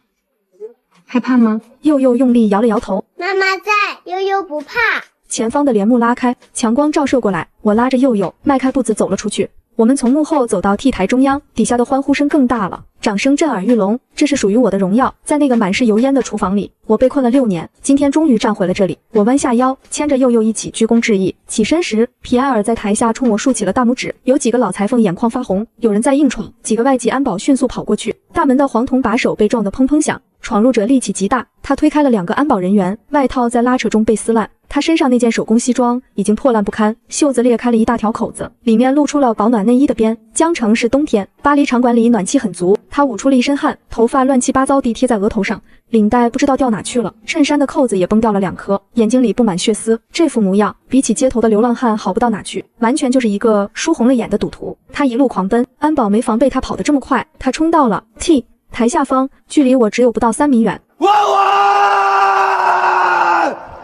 害怕吗？佑佑用力摇了摇头。妈妈在，悠悠不怕。前方的帘幕拉开，强光照射过来，我拉着佑佑迈开步子走了出去。我们从幕后走到 T 台中央，底下的欢呼声更大了，掌声震耳欲聋。这是属于我的荣耀。在那个满是油烟的厨房里，我被困了6年，今天终于站回了这里。我弯下腰，牵着佑佑一起鞠躬致意。起身时，皮埃尔在台下冲我竖起了大拇指。有几个老裁缝眼眶发红，有人在硬闯，几个外籍安保迅速跑过去。大门的黄铜把手被撞得砰砰响，闯入者力气极大，他推开了2个安保人员，外套在拉扯中被撕烂。他身上那件手工西装已经破烂不堪，袖子裂开了一大条口子，里面露出了保暖内衣的边。江城是冬天，巴黎场馆里暖气很足。他捂出了一身汗，头发乱七八糟地贴在额头上，领带不知道掉哪去了，衬衫的扣子也崩掉了2颗，眼睛里布满血丝。这副模样比起街头的流浪汉好不到哪去，完全就是一个输红了眼的赌徒。他一路狂奔，安保没防备他跑得这么快，他冲到了 T 台下方，距离我只有不到3米远。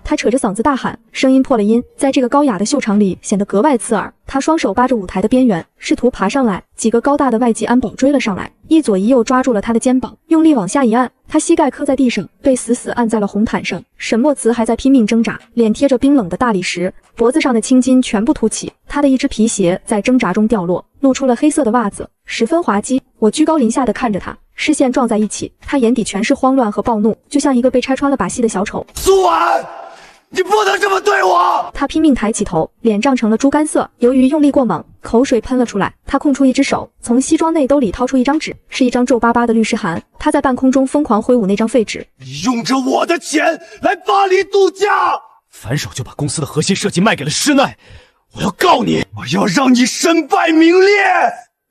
他扯着嗓子大喊，声音破了音，在这个高雅的秀场里显得格外刺耳。他双手扒着舞台的边缘，试图爬上来。几个高大的外籍安保追了上来，一左一右抓住了他的肩膀，用力往下一按，他膝盖磕在地上，被死死按在了红毯上。沈墨慈还在拼命挣扎，脸贴着冰冷的大理石，脖子上的青筋全部凸起。他的一只皮鞋在挣扎中掉落，露出了黑色的袜子，十分滑稽。我居高临下的看着他，视线撞在一起，他眼底全是慌乱和暴怒，就像一个被拆穿了把戏的小丑。苏婉，你不能这么对我！他拼命抬起头，脸涨成了猪肝色，由于用力过猛，口水喷了出来。他空出一只手，从西装内兜里掏出一张纸，是一张皱巴巴的律师函。他在半空中疯狂挥舞那张废纸。你用着我的钱来巴黎度假，反手就把公司的核心设计卖给了施耐，我要告你，我要让你身败名裂！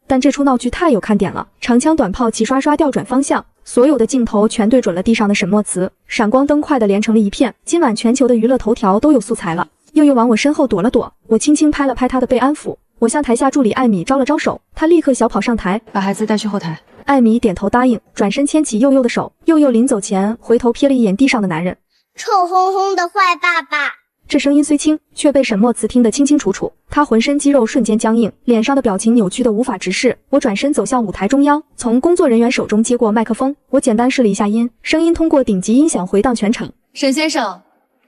但这出闹剧太有看点了，长枪短炮齐刷刷调转方向，所有的镜头全对准了地上的沈墨慈，闪光灯快的连成了一片。今晚全球的娱乐头条都有素材了。佑佑往我身后躲了躲，我轻轻拍了拍他的背安抚。我向台下助理艾米招了招手，他立刻小跑上台，把孩子带去后台。艾米点头答应，转身牵起佑佑的手。佑佑临走前回头瞥了一眼地上的男人，臭烘烘的坏爸爸。这声音虽轻，却被沈墨慈听得清清楚楚。他浑身肌肉瞬间僵硬，脸上的表情扭曲得无法直视。我转身走向舞台中央，从工作人员手中接过麦克风，我简单试了一下音，声音通过顶级音响回荡全场。沈先生，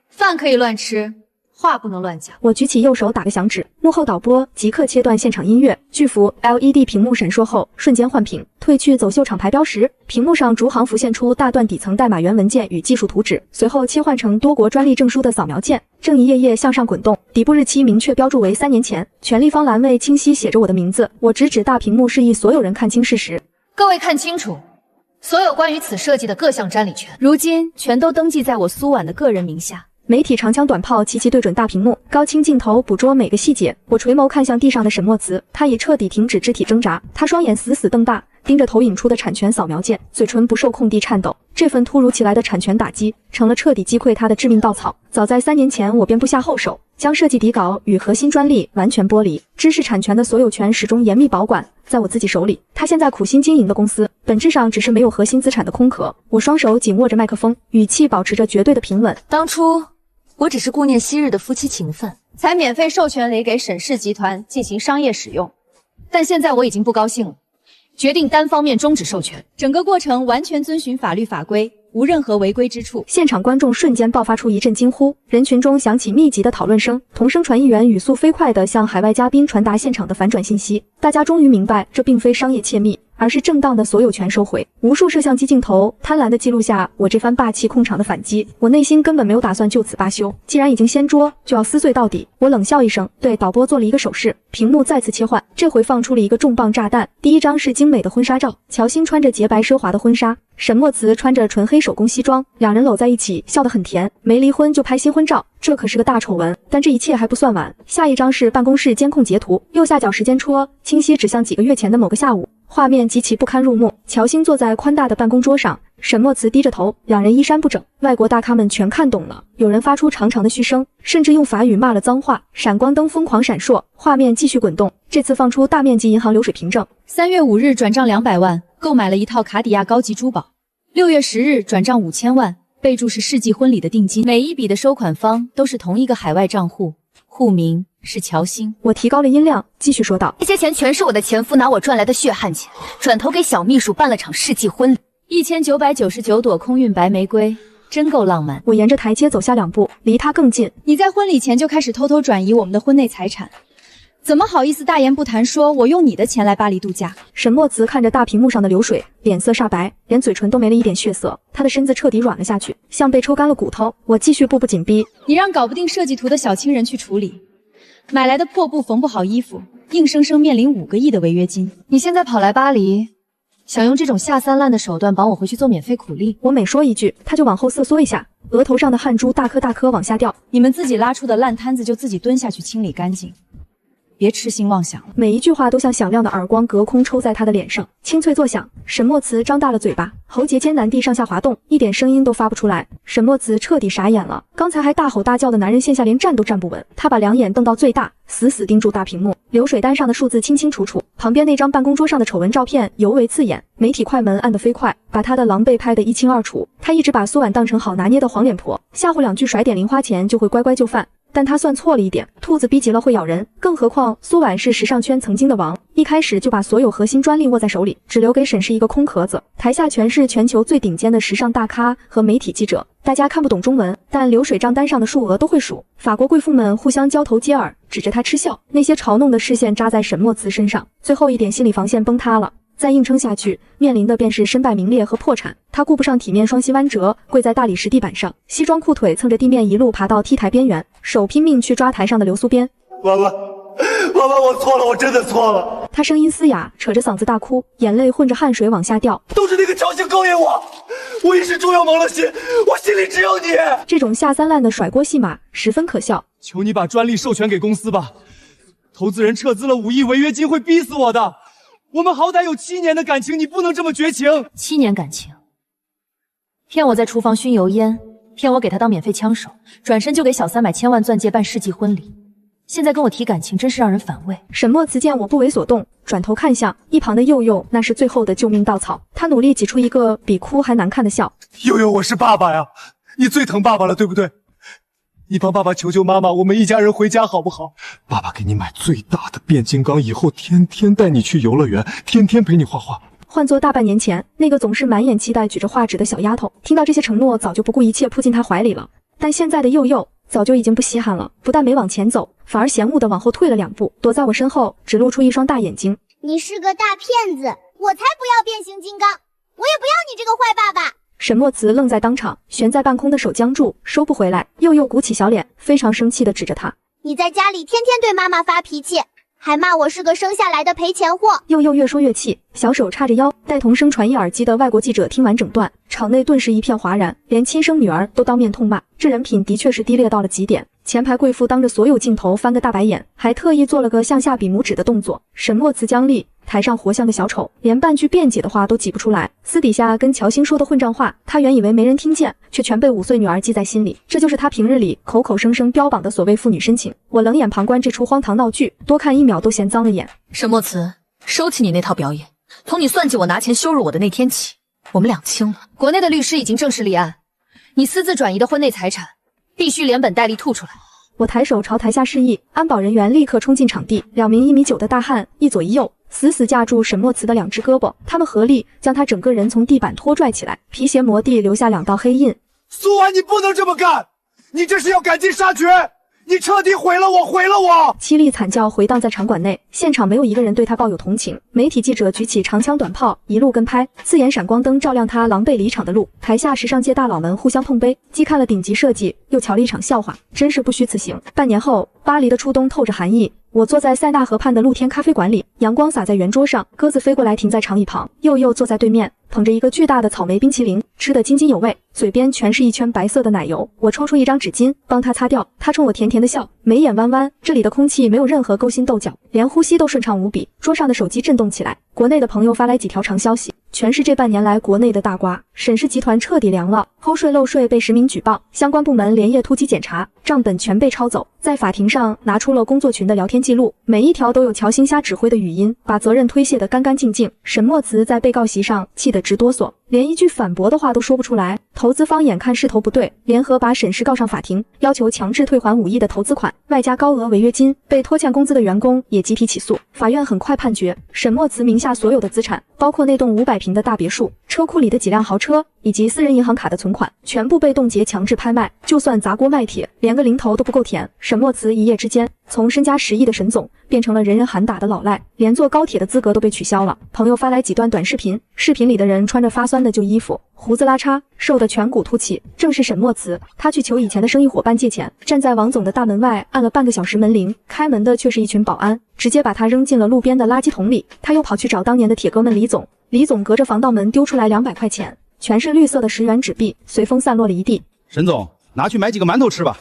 饭可以乱吃，话不能乱讲。我举起右手打个响指，幕后导播即刻切断现场音乐，巨幅 LED 屏幕闪烁后瞬间换屏，褪去走秀场牌标识，屏幕上逐行浮现出大段底层代码原文件与技术图纸，随后切换成多国专利证书的扫描键，正一页页向上滚动，底部日期明确标注为3年前，权利方栏位清晰写着我的名字。我直指大屏幕，示意所有人看清事实。各位看清楚，所有关于此设计的各项专利权，如今全都登记在我苏婉的个人名下。媒体长枪短炮齐齐对准大屏幕，高清镜头捕捉每个细节。我垂眸看向地上的沈墨慈，他已彻底停止肢体挣扎，他双眼死死瞪大，盯着投影出的产权扫描键，嘴唇不受控地颤抖。这份突如其来的产权打击，成了彻底击溃他的致命稻草。早在3年前，我便布下后手，将设计底稿与核心专利完全剥离，知识产权的所有权始终严密保管在我自己手里。他现在苦心经营的公司，本质上只是没有核心资产的空壳。我双手紧握着麦克风，语气保持着绝对的平稳。当初我只是顾念昔日的夫妻情分，才免费授权雷给沈氏集团进行商业使用。但现在我已经不高兴了，决定单方面终止授权，整个过程完全遵循法律法规，无任何违规之处。现场观众瞬间爆发出一阵惊呼，人群中响起密集的讨论声，同声传译员语速飞快地向海外嘉宾传达现场的反转信息。大家终于明白，这并非商业窃密，而是正当的所有权收回。无数摄像机镜头贪婪地记录下我这番霸气控场的反击。我内心根本没有打算就此罢休，既然已经掀桌，就要撕碎到底。我冷笑一声，对导播做了一个手势，屏幕再次切换，这回放出了一个重磅炸弹。第一张是精美的婚纱照，乔欣穿着洁白奢华的婚纱，沈墨慈穿着纯黑手工西装，两人搂在一起，笑得很甜。没离婚就拍新婚照，这可是个大丑闻。但这一切还不算完，下一张是办公室监控截图，右下角时间戳清晰指向几个月前的某个下午，画面极其不堪入目。乔欣坐在宽大的办公桌上，沈墨慈低着头，两人衣衫不整。外国大咖们全看懂了，有人发出长长的嘘声，甚至用法语骂了脏话。闪光灯疯狂闪烁，画面继续滚动，这次放出大面积银行流水凭证。3月5日转账200万，购买了一套卡地亚高级珠宝。6月10日转账5000万，备注是世纪婚礼的定金，每一笔的收款方都是同一个海外账户，户名是乔欣。我提高了音量，继续说道：这些钱全是我的前夫拿我赚来的血汗钱，转头给小秘书办了场世纪婚礼，1999朵空运白玫瑰，真够浪漫。我沿着台阶走下2步，离他更近。你在婚礼前就开始偷偷转移我们的婚内财产，怎么好意思大言不惭说我用你的钱来巴黎度假？沈墨慈看着大屏幕上的流水，脸色煞白，连嘴唇都没了一点血色，他的身子彻底软了下去，像被抽干了骨头。我继续步步紧逼。你让搞不定设计图的小青人去处理，买来的破布缝不好衣服，硬生生面临5个亿的违约金。你现在跑来巴黎，想用这种下三滥的手段绑我回去做免费苦力？我每说一句，他就往后瑟缩一下，额头上的汗珠大颗大颗往下掉。你们自己拉出的烂摊子就自己蹲下去清理干净，别痴心妄想了。每一句话都像响亮的耳光隔空抽在他的脸上，清脆作响。沈墨慈张大了嘴巴，喉结艰难地上下滑动，一点声音都发不出来。沈墨慈彻底傻眼了，刚才还大吼大叫的男人现下连站都站不稳。他把2眼瞪到最大，死死盯住大屏幕，流水单上的数字清清楚楚，旁边那张办公桌上的丑闻照片尤为刺眼。媒体快门按得飞快，把他的狼狈拍得一清二楚。他一直把苏婉当成好拿捏的黄脸婆，吓唬2句甩点零花钱就会乖乖就范。但他算错了一点，兔子逼急了会咬人，更何况苏婉是时尚圈曾经的王，一开始就把所有核心专利握在手里，只留给沈氏一个空壳子。台下全是全球最顶尖的时尚大咖和媒体记者，大家看不懂中文，但流水账单上的数额都会数。法国贵妇们互相交头接耳，指着他嗤笑，那些嘲弄的视线扎在沈墨慈身上，最后一点心理防线崩塌了。再硬撑下去，面临的便是身败名裂和破产。他顾不上体面，双膝弯折，跪在大理石地板上，西装裤腿蹭着地面一路爬到 T 台边缘，手拼命去抓台上的流苏边。妈妈，我错了，我真的错了。他声音嘶哑，扯着嗓子大哭，眼泪混着汗水往下掉。都是那个乔欣勾引我，我一时猪油蒙了心，我心里只有你。这种下三滥的甩锅戏码十分可笑。求你把专利授权给公司吧，投资人撤资了5亿违约金会逼死我的。我们好歹有7年的感情，你不能这么绝情。7年感情，骗我在厨房熏油烟，骗我给他当免费枪手，转身就给小三买千万钻戒办世纪婚礼。现在跟我提感情，真是让人反胃。沈墨慈见我不为所动，转头看向一旁的佑佑，那是最后的救命稻草。他努力挤出一个比哭还难看的笑。佑佑，我是爸爸呀，你最疼爸爸了，对不对？你帮爸爸求求妈妈，我们一家人回家好不好？爸爸给你买最大的变金刚，以后天天带你去游乐园，天天陪你画画。换作大半年前，那个总是满眼期待举着画纸的小丫头，听到这些承诺，早就不顾一切扑进他怀里了。但现在的佑佑早就已经不稀罕了，不但没往前走，反而嫌恶地往后退了2步，躲在我身后，只露出一双大眼睛。你是个大骗子，我才不要变形金刚，我也不要你这个坏爸爸。沈墨慈愣在当场，悬在半空的手僵住，收不回来。佑佑鼓起小脸，非常生气地指着他：你在家里天天对妈妈发脾气，还骂我是个生下来的赔钱货。佑佑越说越气，小手叉着腰，带同声传译耳机的外国记者听完整段，场内顿时一片哗然，连亲生女儿都当面痛骂，这人品的确是低劣到了极点。前排贵妇当着所有镜头翻个大白眼，还特意做了个向下比拇指的动作。沈墨慈僵立，台上活像个小丑，连半句辩解的话都挤不出来。私底下跟乔欣说的混账话，他原以为没人听见，却全被5岁女儿记在心里。这就是他平日里口口声声标榜的所谓父女深情。我冷眼旁观这出荒唐闹剧，多看1秒都嫌脏了眼。沈墨慈，收起你那套表演，从你算计我拿钱羞辱我的那天起，我们俩清了。国内的律师已经正式立案，你私自转移的婚内财产必须连本带利吐出来。我抬手朝台下示意，安保人员立刻冲进场地，2名1米9的大汉一左一右，死死架住沈墨慈的2只胳膊，他们合力将他整个人从地板拖拽起来，皮鞋磨地，留下2道黑印。苏婉，你不能这么干，你这是要赶尽杀绝，你彻底毁了我，毁了我！凄厉惨叫回荡在场馆内，现场没有一个人对他抱有同情。媒体记者举起长枪短炮，一路跟拍，刺眼闪光灯照亮他狼狈离场的路。台下时尚界大佬们互相碰杯，既看了顶级设计，又瞧了一场笑话，真是不虚此行。半年后，巴黎的初冬透着寒意。我坐在塞纳河畔的露天咖啡馆里，阳光洒在圆桌上，鸽子飞过来停在长椅旁，佑佑坐在对面，捧着一个巨大的草莓冰淇淋，吃得津津有味，嘴边全是一圈白色的奶油。我抽出一张纸巾帮他擦掉，他冲我甜甜的笑，眉眼弯弯。这里的空气没有任何勾心斗角，连呼吸都顺畅无比。桌上的手机震动起来，国内的朋友发来几条长消息，全是这半年来国内的大瓜。沈氏集团彻底凉了，偷税漏税被实名举报，相关部门连夜突击检查，账本全被抄走。在法庭上拿出了工作群的聊天记录，每一条都有乔欣瞎指挥的语音，把责任推卸得干干净净。沈墨慈在被告席上气得直哆嗦，连一句反驳的话都说不出来。投资方眼看势头不对，联合把沈氏告上法庭，要求强制退还5亿的投资款，外加高额违约金。被拖欠工资的员工也集体起诉。法院很快判决，沈墨慈名下所有的资产，包括那栋500平的大别墅、车库里的几辆豪车，以及私人银行卡的存款，全部被冻结强制拍卖。就算砸锅卖铁，连个零头都不够填。沈墨慈一夜之间从身家10亿的沈总变成了人人喊打的老赖，连坐高铁的资格都被取消了。朋友发来几段短视频，视频里的人穿着发酸的旧衣服，胡子拉碴，瘦得颧骨凸起，正是沈墨慈。他去求以前的生意伙伴借钱，站在王总的大门外按了半个小时门铃，开门的却是一群保安，直接把他扔进了路边的垃圾桶里。他又跑去找当年的铁哥们李总，李总隔着防盗门丢出来200块钱，全是绿色的10元纸币，随风散落了一地。沈总，拿去买几个馒头吃吧，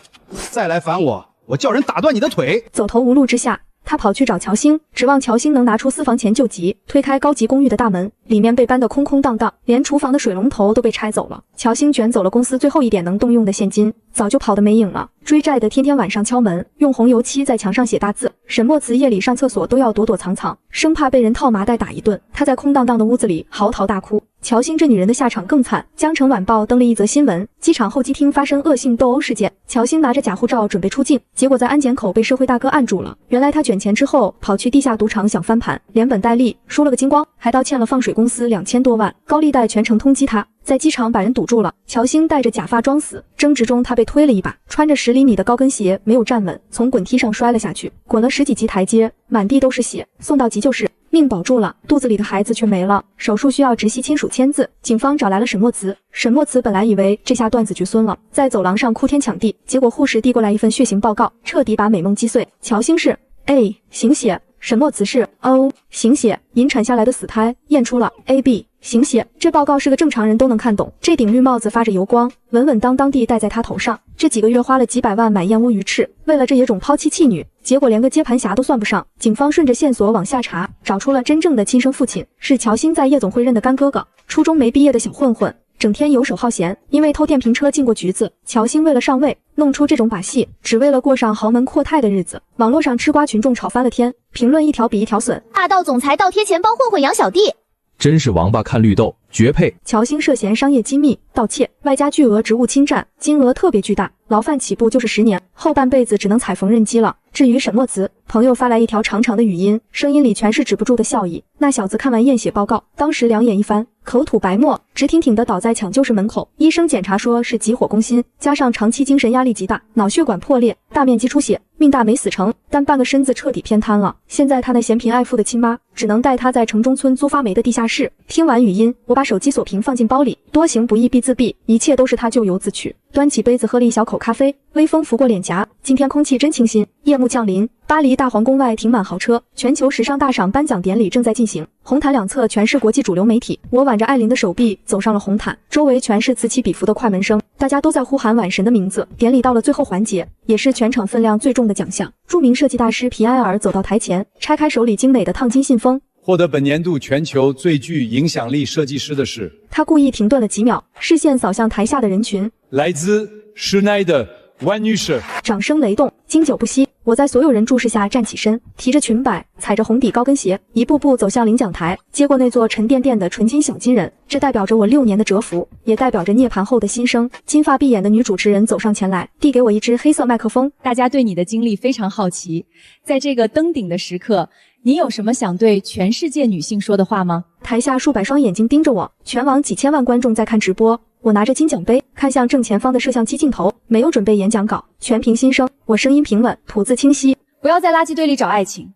再来烦我叫人打断你的腿。走投无路之下，他跑去找乔欣，指望乔欣能拿出私房钱救急。推开高级公寓的大门，里面被搬得空空荡荡，连厨房的水龙头都被拆走了。乔欣卷走了公司最后一点能动用的现金，早就跑得没影了。追债的天天晚上敲门，用红油漆在墙上写大字。沈墨慈夜里上厕所都要躲躲藏藏，生怕被人套麻袋打一顿。他在空荡荡的屋子里嚎啕大哭。乔欣这女人的下场更惨。江城晚报登了一则新闻，机场候机厅发生恶性斗殴事件，乔欣拿着假护照准备出境，结果在安检口被社会大哥按住了。原来他卷钱之后跑去地下赌场想翻盘，连本带利输了个精光，还倒欠了放水公司2000多万，高利贷全程通缉他。在机场把人堵住了，乔欣戴着假发装死，争执中他被推了一把，穿着10厘米的高跟鞋没有站稳，从滚梯上摔了下去，滚了10几级台阶，满地都是血，送到急救室，命保住了，肚子里的孩子却没了，手术需要直系亲属签字。警方找来了沈墨慈，沈墨慈本来以为这下断子绝孙了，在走廊上哭天抢地，结果护士递过来一份血型报告，彻底把美梦击碎。乔欣是 A 型血，沈墨慈是 O 型血，引产下来的死胎验出了 AB 型血。这报告是个正常人都能看懂。这顶绿帽子发着油光，稳稳当当地戴在他头上。这几个月花了几百万买燕窝鱼翅，为了这野种抛妻弃女，结果连个接盘侠都算不上。警方顺着线索往下查，找出了真正的亲生父亲，是乔欣在夜总会认的干哥哥，初中没毕业的小混混，整天游手好闲，因为偷电瓶车进过局子。乔欣为了上位，弄出这种把戏，只为了过上豪门阔太的日子。网络上吃瓜群众吵翻了天，评论一条比一条损。霸道总裁倒贴钱帮混混养小弟，真是王八看绿豆，绝配。乔欣涉嫌商业机密盗窃，外加巨额职务侵占，金额特别巨大，牢饭起步就是10年，后半辈子只能踩缝纫机了。至于沈墨慈，朋友发来一条长长的语音，声音里全是止不住的笑意。那小子看完验血报告，当时两眼一翻，口吐白沫，直挺挺地倒在抢救室门口。医生检查说是急火攻心，加上长期精神压力极大，脑血管破裂，大面积出血，命大没死成，但半个身子彻底偏瘫了。现在他那嫌贫爱富的亲妈只能带他在城中村租发霉的地下室。听完语音，我把手机锁屏放进包里，多行不义必自毙，一切都是他咎由自取。端起杯子喝了一小口咖啡，微风拂过脸颊，今天空气真清新。夜幕降临，巴黎大皇宫外停满豪车，全球时尚大赏颁奖典礼正在进行，红毯两侧全是国际主流媒体。我挽着艾琳的手臂走上了红毯，周围全是此起彼伏的快门声，大家都在呼喊晚神的名字。典礼到了最后环节，也是全场分量最重的奖项。著名设计大师皮埃尔走到台前，拆开手里精美的烫金信封。获得本年度全球最具影响力设计师的是，他故意停顿了几秒，视线扫向台下的人群，来自施耐的万女士。掌声雷动，经久不息。我在所有人注视下站起身，提着裙摆，踩着红底高跟鞋，一步步走向领奖台，接过那座沉甸甸的纯金小金人。这代表着我6年的蛰伏，也代表着涅槃后的新生。金发碧眼的女主持人走上前来，递给我一支黑色麦克风。大家对你的经历非常好奇，在这个登顶的时刻，你有什么想对全世界女性说的话吗？台下数百双眼睛盯着我，全网几千万观众在看直播。我拿着金奖杯，看向正前方的摄像机镜头，没有准备演讲稿，全凭心声。我声音平稳，吐字清晰。不要在垃圾堆里找爱情，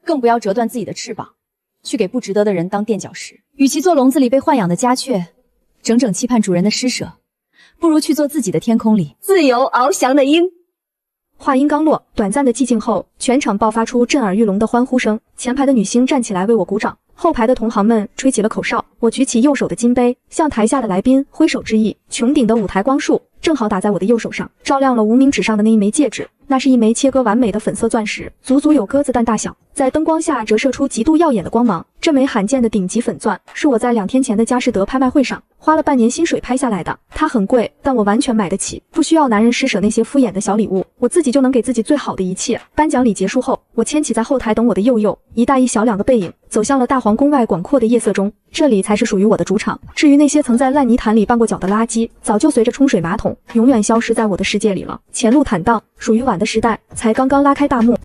更不要折断自己的翅膀，去给不值得的人当垫脚石。与其做笼子里被豢养的家雀，整整期盼主人的施舍，不如去做自己的天空里自由翱翔的鹰。话音刚落，短暂的寂静后，全场爆发出震耳欲聋的欢呼声。前排的女星站起来为我鼓掌，后排的同行们吹起了口哨。我举起右手的金杯，向台下的来宾挥手致意。穹顶的舞台光束正好打在我的右手上，照亮了无名指上的那一枚戒指。那是一枚切割完美的粉色钻石，足足有鸽子蛋大小，在灯光下折射出极度耀眼的光芒。这枚罕见的顶级粉钻是我在2天前的佳士得拍卖会上花了半年薪水拍下来的。它很贵，但我完全买得起，不需要男人施舍那些敷衍的小礼物，我自己就能给自己最好的一切。颁奖礼结束后，我牵起在后台等我的佑佑，一大一小2个背影走向了大皇宫外广阔的夜色中，这里才是属于我的主场。至于那些曾在烂泥潭里绊过脚的垃圾，早就随着冲水马桶永远消失在我的世界里了。前路坦荡，属于晚的时代才刚刚拉开大幕。